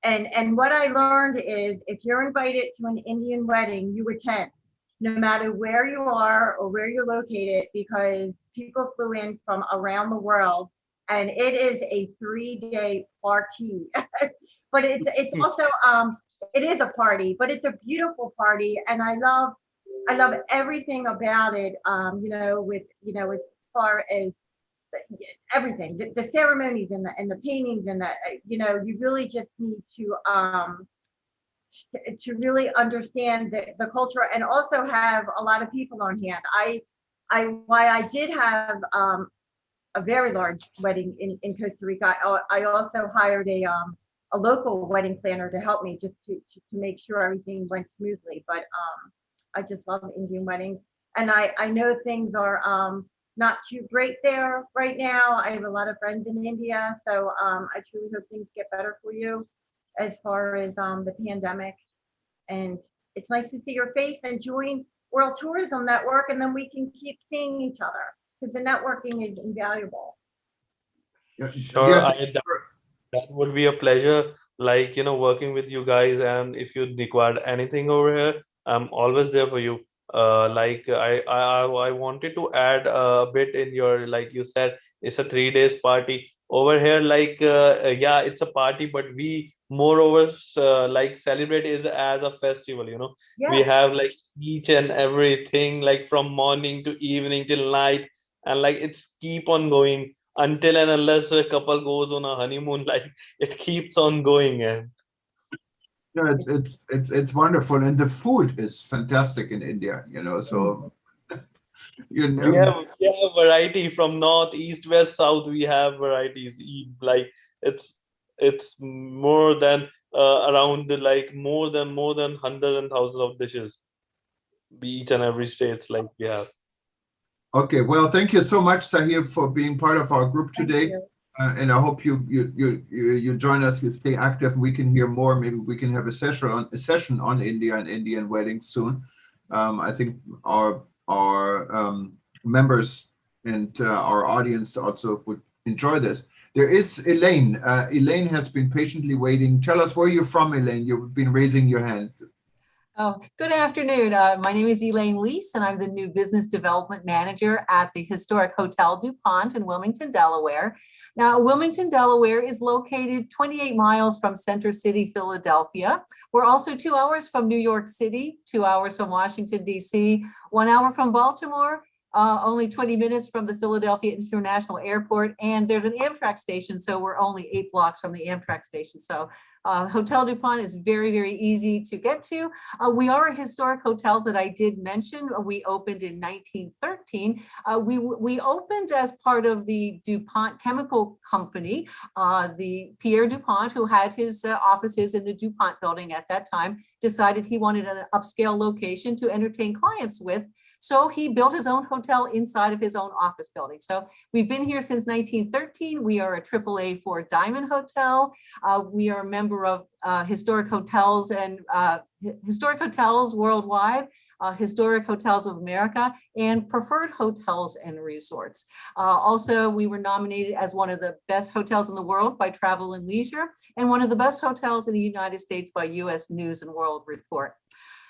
And what I learned is if you're invited to an Indian wedding, you attend, no matter where you are or where you're located, because people flew in from around the world, and it is a 3-day party. But it's also it is a party, but it's a beautiful party, and I love everything about it. You know, with as far as everything, the ceremonies and the paintings and the you really just need to really understand the culture, and also have a lot of people on hand. Why I did have a very large wedding in Costa Rica, I also hired a local wedding planner to help me just to make sure everything went smoothly. But I just love Indian weddings, and I know things are not too great there right now. I have a lot of friends in India, so I truly hope things get better for you as far as the pandemic. And it's nice to see your face and join World Tourism Network, and then we can keep seeing each other, because the networking is invaluable. Sure, that would be a pleasure, like, working with you guys. And if you require anything over here, I'm always there for you. Like I wanted to add a bit in your, like you said, it's a 3 days party over here. Like yeah, it's a party, but we moreover like celebrate is as a festival. We Yeah. have like each and everything, like from morning to evening till night, and like it's keep on going until and unless a couple goes on a honeymoon. Like it keeps on going. And Yeah, it's wonderful, and the food is fantastic in India. So we have variety from north, east, west, south. We have varieties. Like it's more than around like more than hundred and thousands of dishes. Each and every states like we have. Okay, well, thank you so much, Sahib, for being part of our group today. And I hope you join us. You stay active, and we can hear more. Maybe we can have a session on India and Indian weddings soon. I think our members and our audience also would enjoy this. There is Elaine. Elaine has been patiently waiting. Tell us where you're from, Elaine. You've been raising your hand. Oh, good afternoon. My name is Elaine Lease, and I'm the new business development manager at the historic Hotel DuPont in Wilmington, Delaware. Now, Wilmington, Delaware is located 28 miles from Center City, Philadelphia. We're also 2 hours from New York City, 2 hours from Washington, D.C., 1 hour from Baltimore, only 20 minutes from the Philadelphia International Airport, and there's an Amtrak station, so we're only 8 blocks from the Amtrak station. So Hotel DuPont is very, very easy to get to. We are a historic hotel that I did mention. We opened in 1913. We opened as part of the DuPont Chemical Company. The Pierre DuPont, who had his offices in the DuPont building at that time, decided he wanted an upscale location to entertain clients with. So he built his own hotel inside of his own office building. So we've been here since 1913. We are a AAA 4 Diamond Hotel. We are a member of Historic Hotels and Historic Hotels Worldwide, Historic Hotels of America, and Preferred Hotels and Resorts. Also, we were nominated as one of the best hotels in the world by Travel and Leisure, and one of the best hotels in the United States by U.S. News and World Report.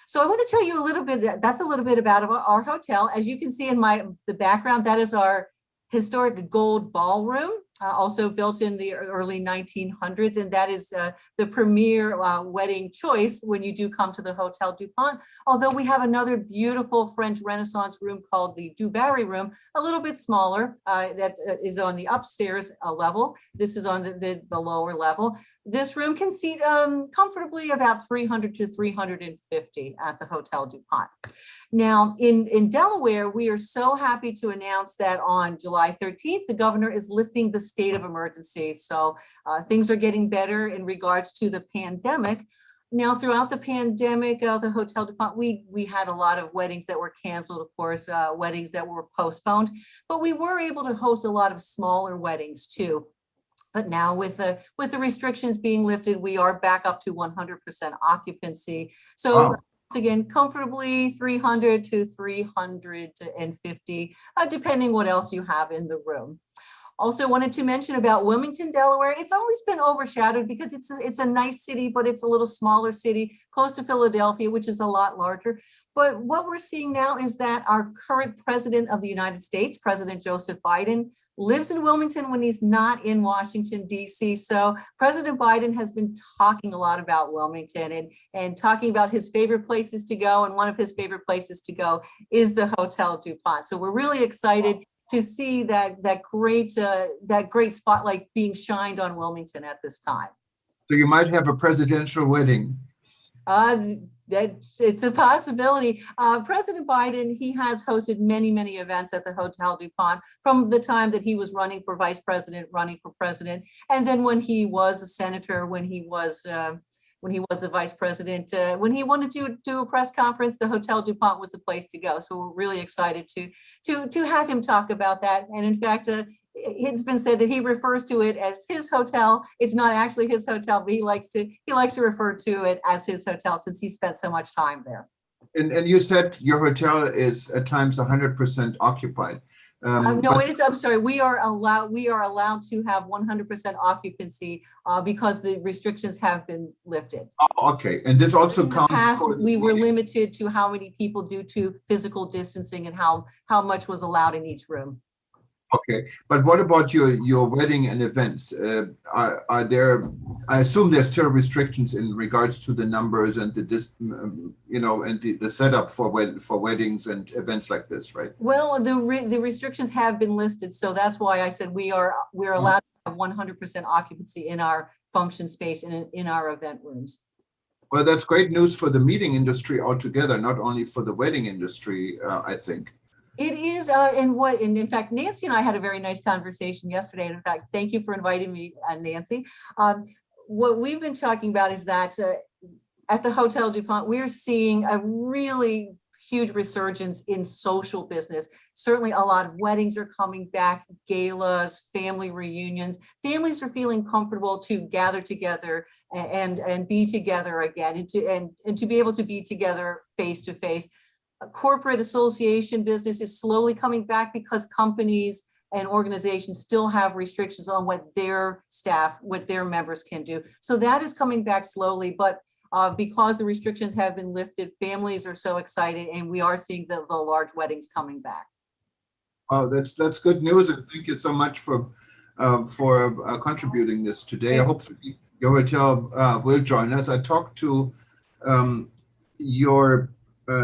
So I want to tell you a little bit, that's a little bit about our hotel. As you can see in the background, that is our historic gold ballroom. also built in the early 1900s, and that is the premier wedding choice when you do come to the Hotel DuPont. Although we have another beautiful French Renaissance room called the Du Barry room, a little bit smaller, that is on the upstairs level. This is on the lower level. This room can seat comfortably about 300 to 350 at the Hotel DuPont. Now, in Delaware, we are so happy to announce that on July 13th, the governor is lifting the state of emergency. So things are getting better in regards to the pandemic. Now, throughout the pandemic, the Hotel DuPont, we had a lot of weddings that were canceled, of course, weddings that were postponed, but we were able to host a lot of smaller weddings too. But now with the restrictions being lifted, we are back up to 100% occupancy. So wow. Again, comfortably 300 to 350, depending what else you have in the room. Also wanted to mention about Wilmington, Delaware. It's always been overshadowed because it's a nice city, but it's a little smaller city close to Philadelphia, which is a lot larger. But what we're seeing now is that our current president of the United States, President Joseph Biden, lives in Wilmington when he's not in Washington, D.C. So President Biden has been talking a lot about Wilmington and talking about his favorite places to go. And one of his favorite places to go is the Hotel DuPont. So we're really excited to see that great spotlight being shined on Wilmington at this time. So you might have a presidential wedding. It's a possibility. President Biden, he has hosted many events at the Hotel DuPont from the time that he was running for vice president, running for president, and then when he was a senator, when he was the vice president, when he wanted to do a press conference, the Hotel DuPont was the place to go. So we're really excited to have him talk about that. And in fact, it's been said that he refers to it as his hotel. It's not actually his hotel, but he likes to refer to it as his hotel since he spent so much time there. And you said your hotel is at times 100% occupied. No, it is. I'm sorry. We are allowed to have 100% occupancy because the restrictions have been lifted. Oh, okay, and this also counts. Past, we were limited to how many people due to physical distancing and how much was allowed in each room. Okay, but what about your wedding and events? Are there? I assume there's still restrictions in regards to the numbers and the and the setup for weddings and events like this, right? Well, the restrictions have been listed, so that's why I said we're allowed to have 100% occupancy in our function space and in our event rooms. Well, that's great news for the meeting industry altogether, not only for the wedding industry, I think. It is, and in fact, Nancy and I had a very nice conversation yesterday. And in fact, thank you for inviting me, Nancy. What we've been talking about is that at the Hotel DuPont, we're seeing a really huge resurgence in social business. Certainly a lot of weddings are coming back, galas, family reunions. Families are feeling comfortable to gather together and be together again and to be able to be together face to face. Corporate association business is slowly coming back because companies and organizations still have restrictions on what their staff, what their members can do. So that is coming back slowly, but because the restrictions have been lifted, families are so excited and we are seeing the large weddings coming back. Oh, that's good news, and thank you so much for contributing this today. Hopefully your hotel will join us. I talked to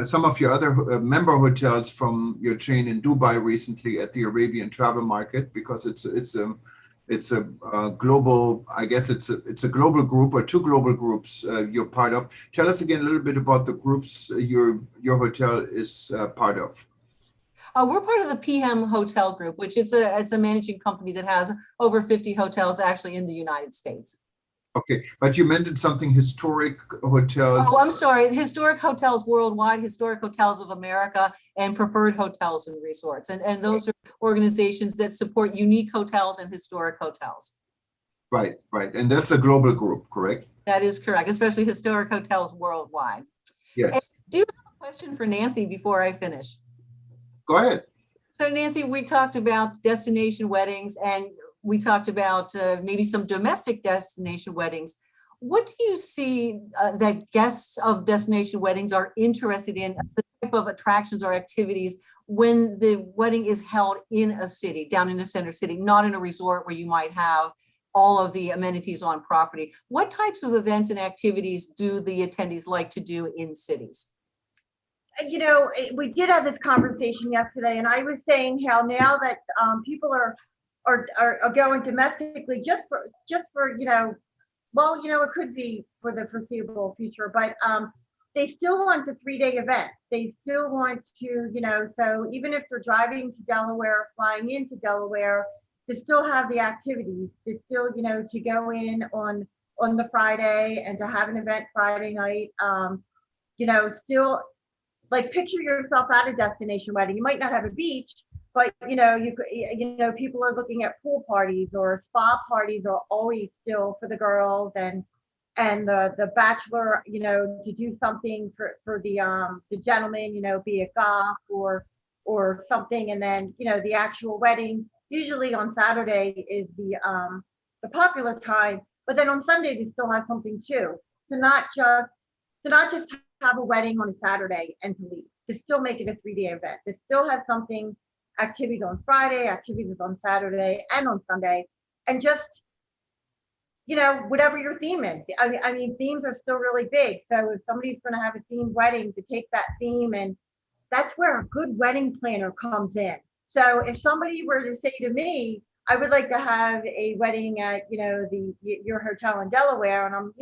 some of your other member hotels from your chain in Dubai recently at the Arabian Travel Market, because it's a global, I guess it's a global group or two global groups you're part of. Tell us again a little bit about the groups your hotel is part of. We're part of the PM Hotel Group, which it's a managing company that has over 50 hotels actually in the United States. Okay, but you mentioned something historic hotels. Oh, I'm sorry. Historic hotels worldwide, Historic Hotels of America, and Preferred Hotels and Resorts. And those are organizations that support unique hotels and historic hotels. Right. And that's a global group, correct? That is correct, especially Historic Hotels worldwide. Yes. And do you have a question for Nancy before I finish? Go ahead. So Nancy, we talked about destination weddings and we talked about maybe some domestic destination weddings. What do you see that guests of destination weddings are interested in at the type of attractions or activities when the wedding is held in a city, down in a center city, not in a resort where you might have all of the amenities on property? What types of events and activities do the attendees like to do in cities? You know, we did have this conversation yesterday, and I was saying how now that people are going domestically just for well, it could be for the foreseeable future, but they still want the 3-day event. They still want to, so even if they're driving to Delaware, flying into Delaware, to still have the activities, to still, to go in on the Friday and to have an event Friday night, still, like, picture yourself at a destination wedding. You might not have a beach, but people are looking at pool parties, or spa parties are always still for the girls, and the bachelor, to do something for the gentleman, be it golf or something, and then the actual wedding usually on Saturday is the popular time, but then on Sunday they still have something too, to not just have a wedding on a Saturday and to leave, to still make it a 3-day event, to still have something, activities on Friday, activities on Saturday and on Sunday, and just, whatever your theme is. I mean, themes are still really big. So if somebody's going to have a themed wedding, to take that theme, and that's where a good wedding planner comes in. So if somebody were to say to me, I would like to have a wedding at, your hotel in Delaware, and I'm,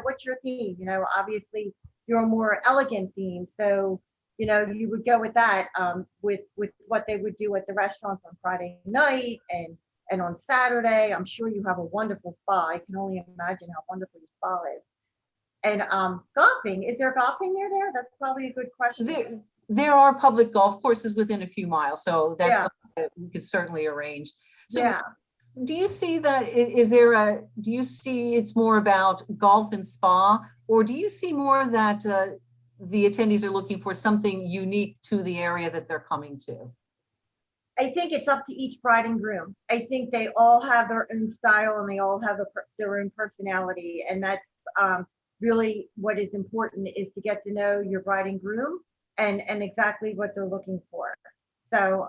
what's your theme? Obviously you're a more elegant theme. So, you would go with that, with what they would do at the restaurants on Friday night and on Saturday. I'm sure you have a wonderful spa. I can only imagine how wonderful your spa is. And golfing, is there golfing near there? That's probably a good question. There are public golf courses within a few miles, so that's Yeah. something that we could certainly arrange. So Yeah. do you see that, do you see it's more about golf and spa, or do you see more that the attendees are looking for something unique to the area that they're coming to? I think it's up to each bride and groom. I think they all have their own style, and they all have their own personality. And that's really what is important, is to get to know your bride and groom and exactly what they're looking for. So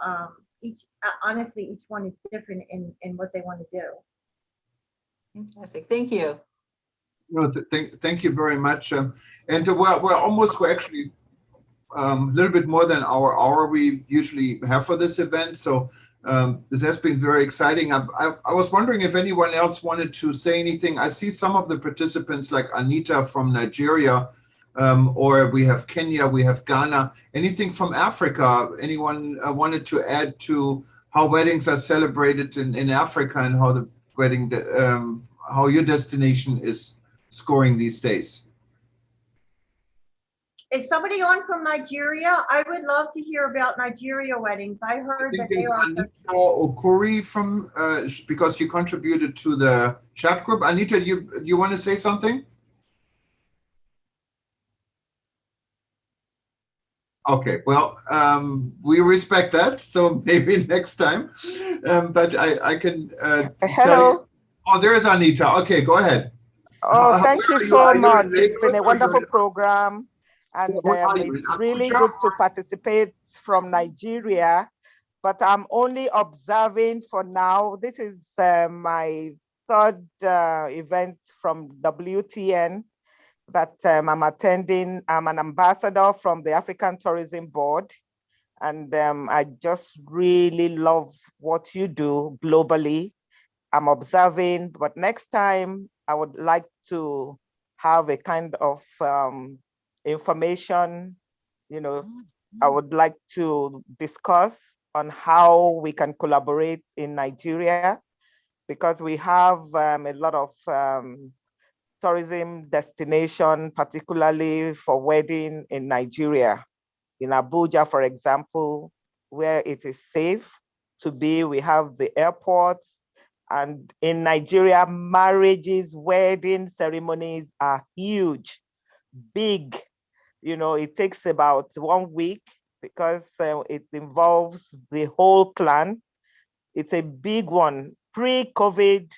honestly, each one is different in what they want to do. Fantastic. Thank you. No, thank you very much. And we're actually a little bit more than our hour we usually have for this event. So this has been very exciting. I was wondering if anyone else wanted to say anything. I see some of the participants, like Anita from Nigeria, or we have Kenya, we have Ghana. Anything from Africa? Anyone wanted to add to how weddings are celebrated in Africa, and how the wedding, how your destination is scoring these days? Is somebody on from Nigeria? I would love to hear about Nigeria weddings. I heard that they are. Anita Okuri from, because you contributed to the chat group. Anita, you want to say something? Okay, well, we respect that, so maybe next time. But I can hello. Oh, there's Anita. Okay, go ahead. Oh, thank you so much. It's been a wonderful program, and it's really good to participate from Nigeria, but I'm only observing for now. This is my third event from WTN that I'm attending. I'm an ambassador from the African Tourism Board, and I just really love what you do globally. I'm observing, but next time I would like to have a kind of information, I would like to discuss on how we can collaborate in Nigeria, because we have a lot of tourism destination, particularly for wedding in Nigeria. In Abuja, for example, where it is safe to be, we have the airports. And in Nigeria, marriages, wedding ceremonies are huge, big. It takes about 1 week because it involves the whole clan. It's a big one. Pre-COVID,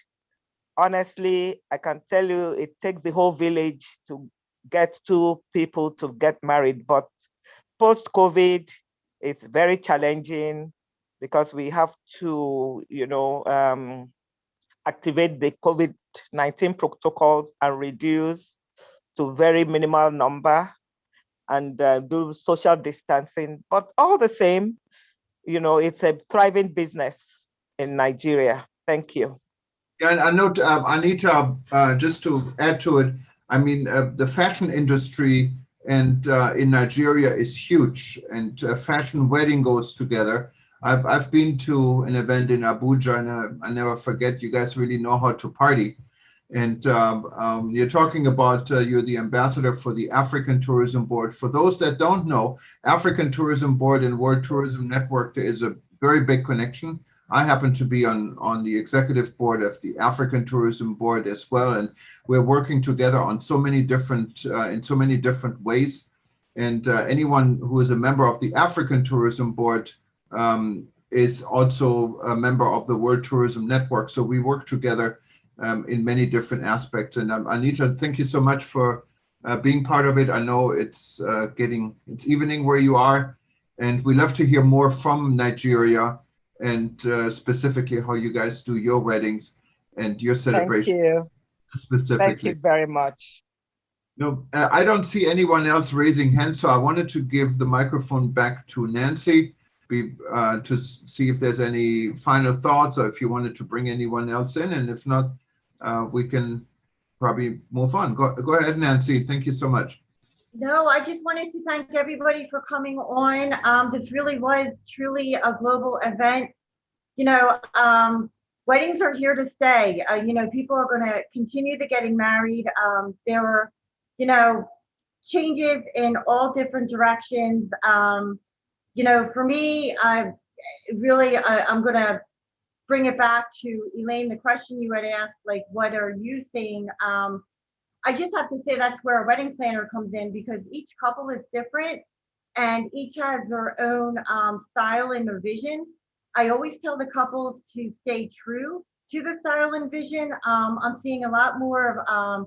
honestly, I can tell you it takes the whole village to get two people to get married. But post-COVID, it's very challenging because we have to, activate the COVID-19 protocols and reduce to very minimal number and do social distancing. But all the same, it's a thriving business in Nigeria. Thank you. Yeah, and I note, Anita, just to add to it, I mean, the fashion industry and in Nigeria is huge, and fashion wedding goes together. I've been to an event in Abuja, and I never forget. You guys really know how to party, and you're talking about you're the ambassador for the African Tourism Board. For those that don't know, African Tourism Board and World Tourism Network, there is a very big connection. I happen to be on the executive board of the African Tourism Board as well, and we're working together on so many different in so many different ways. And anyone who is a member of the African Tourism Board is also a member of the World Tourism Network. So we work together in many different aspects. And Anita, thank you so much for being part of it. I know it's evening where you are, and we love to hear more from Nigeria, and specifically how you guys do your weddings and your celebration. Thank you. Specifically. Thank you very much. No, I don't see anyone else raising hands, so I wanted to give the microphone back to Nancy to see if there's any final thoughts, or if you wanted to bring anyone else in, and if not, we can probably move on. Go ahead, Nancy. Thank you so much. No, I just wanted to thank everybody for coming on. This really was truly a global event. Weddings are here to stay. People are going to continue to getting married. There are, changes in all different directions. For me, I'm going to bring it back to Elaine, the question you had asked, like, what are you seeing? I just have to say that's where a wedding planner comes in, because each couple is different and each has their own style and their vision. I always tell the couples to stay true to the style and vision. I'm seeing a lot more of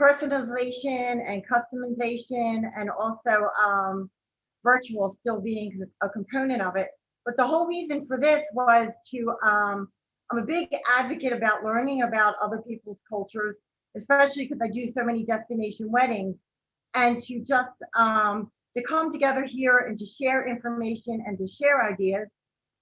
personalization and customization, and also virtual still being a component of it. But the whole reason for this was to, I'm a big advocate about learning about other people's cultures, especially because I do so many destination weddings, and to just to come together here and to share information and to share ideas.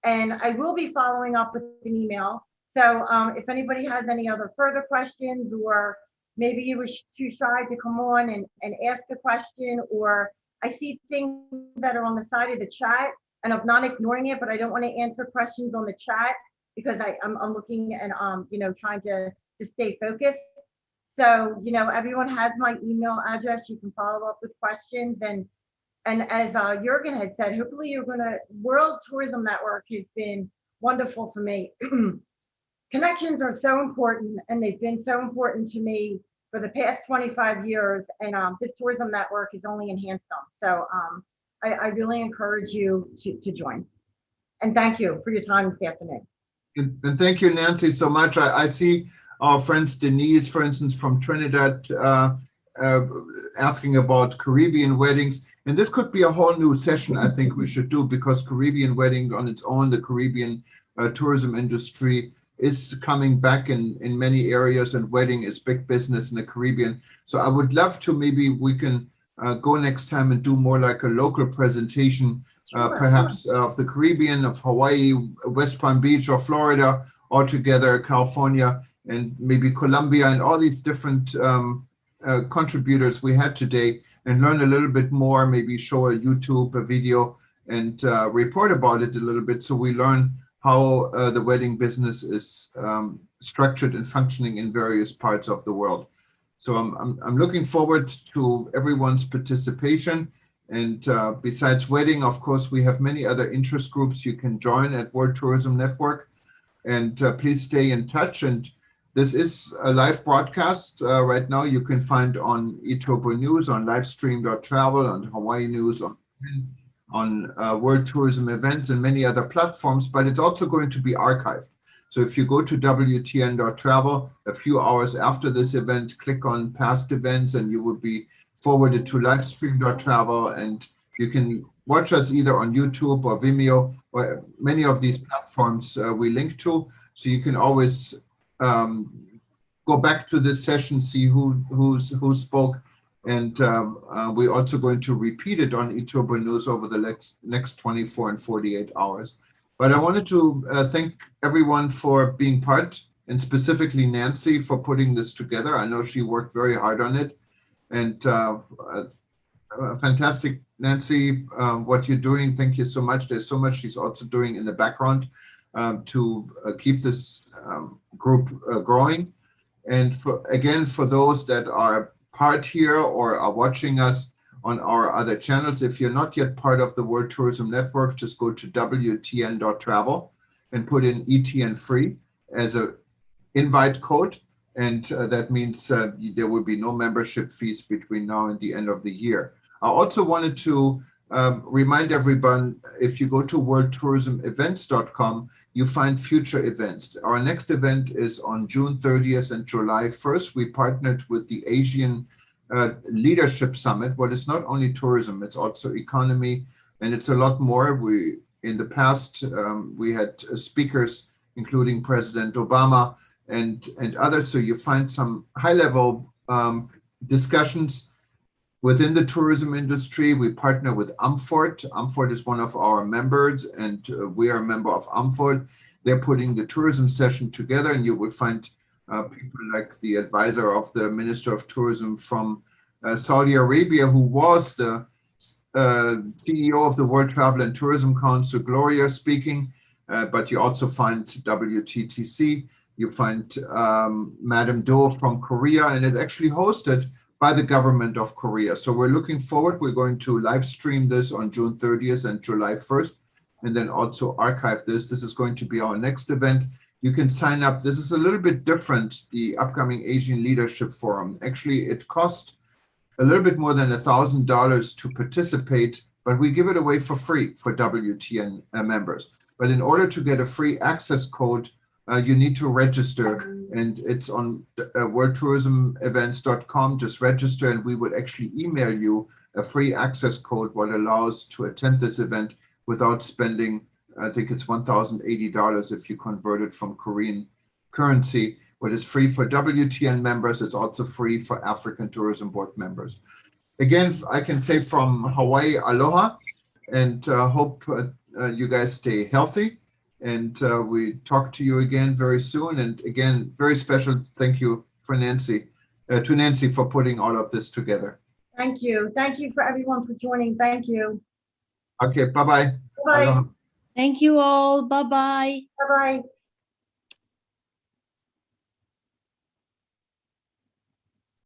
And I will be following up with an email. So if anybody has any other further questions, or maybe you were too shy to come on and ask a question, or I see things that are on the side of the chat and I'm not ignoring it, but I don't want to answer questions on the chat because I'm looking and trying to stay focused. So, everyone has my email address. You can follow up with questions. And as Jürgen had said, hopefully World Tourism Network has been wonderful for me. Connections are so important, and they've been so important to me for the past 25 years. And this tourism network has only enhanced them. So I really encourage you to join. And thank you for your time this afternoon. And thank you, Nancy, so much. I see our friends Denise, for instance, from Trinidad, asking about Caribbean weddings. And this could be a whole new session I think we should do, because Caribbean wedding on its own, the Caribbean tourism industry is coming back in many areas, and wedding is big business in the Caribbean. So I would love to, maybe we can go next time and do more like a local presentation, perhaps of the Caribbean, of Hawaii, West Palm Beach, or Florida, all together, California, and maybe Colombia, and all these different contributors we had today, and learn a little bit more, maybe show a YouTube, a video, and report about it a little bit, so we learn how the wedding business is structured and functioning in various parts of the world. So I'm looking forward to everyone's participation. And besides wedding, of course, we have many other interest groups you can join at World Tourism Network. And please stay in touch. And this is a live broadcast right now. You can find on eTurboNews, on livestream.travel, on Hawaii News, on World Tourism Events, and many other platforms, but it's also going to be archived. So if you go to WTN.travel a few hours after this event, click on past events, and you will be forwarded to livestream.travel, and you can watch us either on YouTube or Vimeo or many of these platforms we link to. So you can always go back to this session, see who spoke. And we're also going to repeat it on eTurboNews over the next 24 and 48 hours. But I wanted to thank everyone for being part, and specifically Nancy for putting this together. I know she worked very hard on it. And fantastic, Nancy, what you're doing. Thank you so much. There's so much she's also doing in the background to keep this group growing. And for those that are part here or are watching us on our other channels, if you're not yet part of the World Tourism Network, just go to WTN.travel and put in ETN free as an invite code. And that means there will be no membership fees between now and the end of the year. I also wanted to remind everyone, if you go to worldtourismevents.com, you find future events. Our next event is on June 30th and July 1st. We partnered with the Asian Leadership Summit. Well, it's not only tourism, it's also economy, and it's a lot more. In the past, we had speakers, including President Obama and others. So you find some high-level discussions within the tourism industry. We partner with Amfort. Amfort is one of our members, and we are a member of Amfort. They're putting the tourism session together, and you will find people like the advisor of the Minister of Tourism from Saudi Arabia, who was the CEO of the World Travel and Tourism Council, Gloria, speaking. But you also find WTTC. You find Madam Do from Korea, and it's actually hosted by the government of Korea. So we're looking forward. We're going to live stream this on June 30th and July 1st, and then also archive this. This is going to be our next event. You can sign up. This is a little bit different, the upcoming Asian Leadership Forum. Actually, it cost a little bit more than $1,000 to participate, but we give it away for free for WTN members. But in order to get a free access code, you need to register, and it's on worldtourismevents.com. Just register, and we would actually email you a free access code, what allows to attend this event without spending, I think it's $1,080 if you convert it from Korean currency. But it's free for WTN members. It's also free for African Tourism Board members. Again, I can say from Hawaii, aloha, and hope you guys stay healthy. And we talk to you again very soon. And again, very special thank you for Nancy, to Nancy for putting all of this together. Thank you. Thank you for everyone for joining. Thank you. Okay, bye-bye. Bye-bye. Thank you all. Bye-bye. Bye-bye.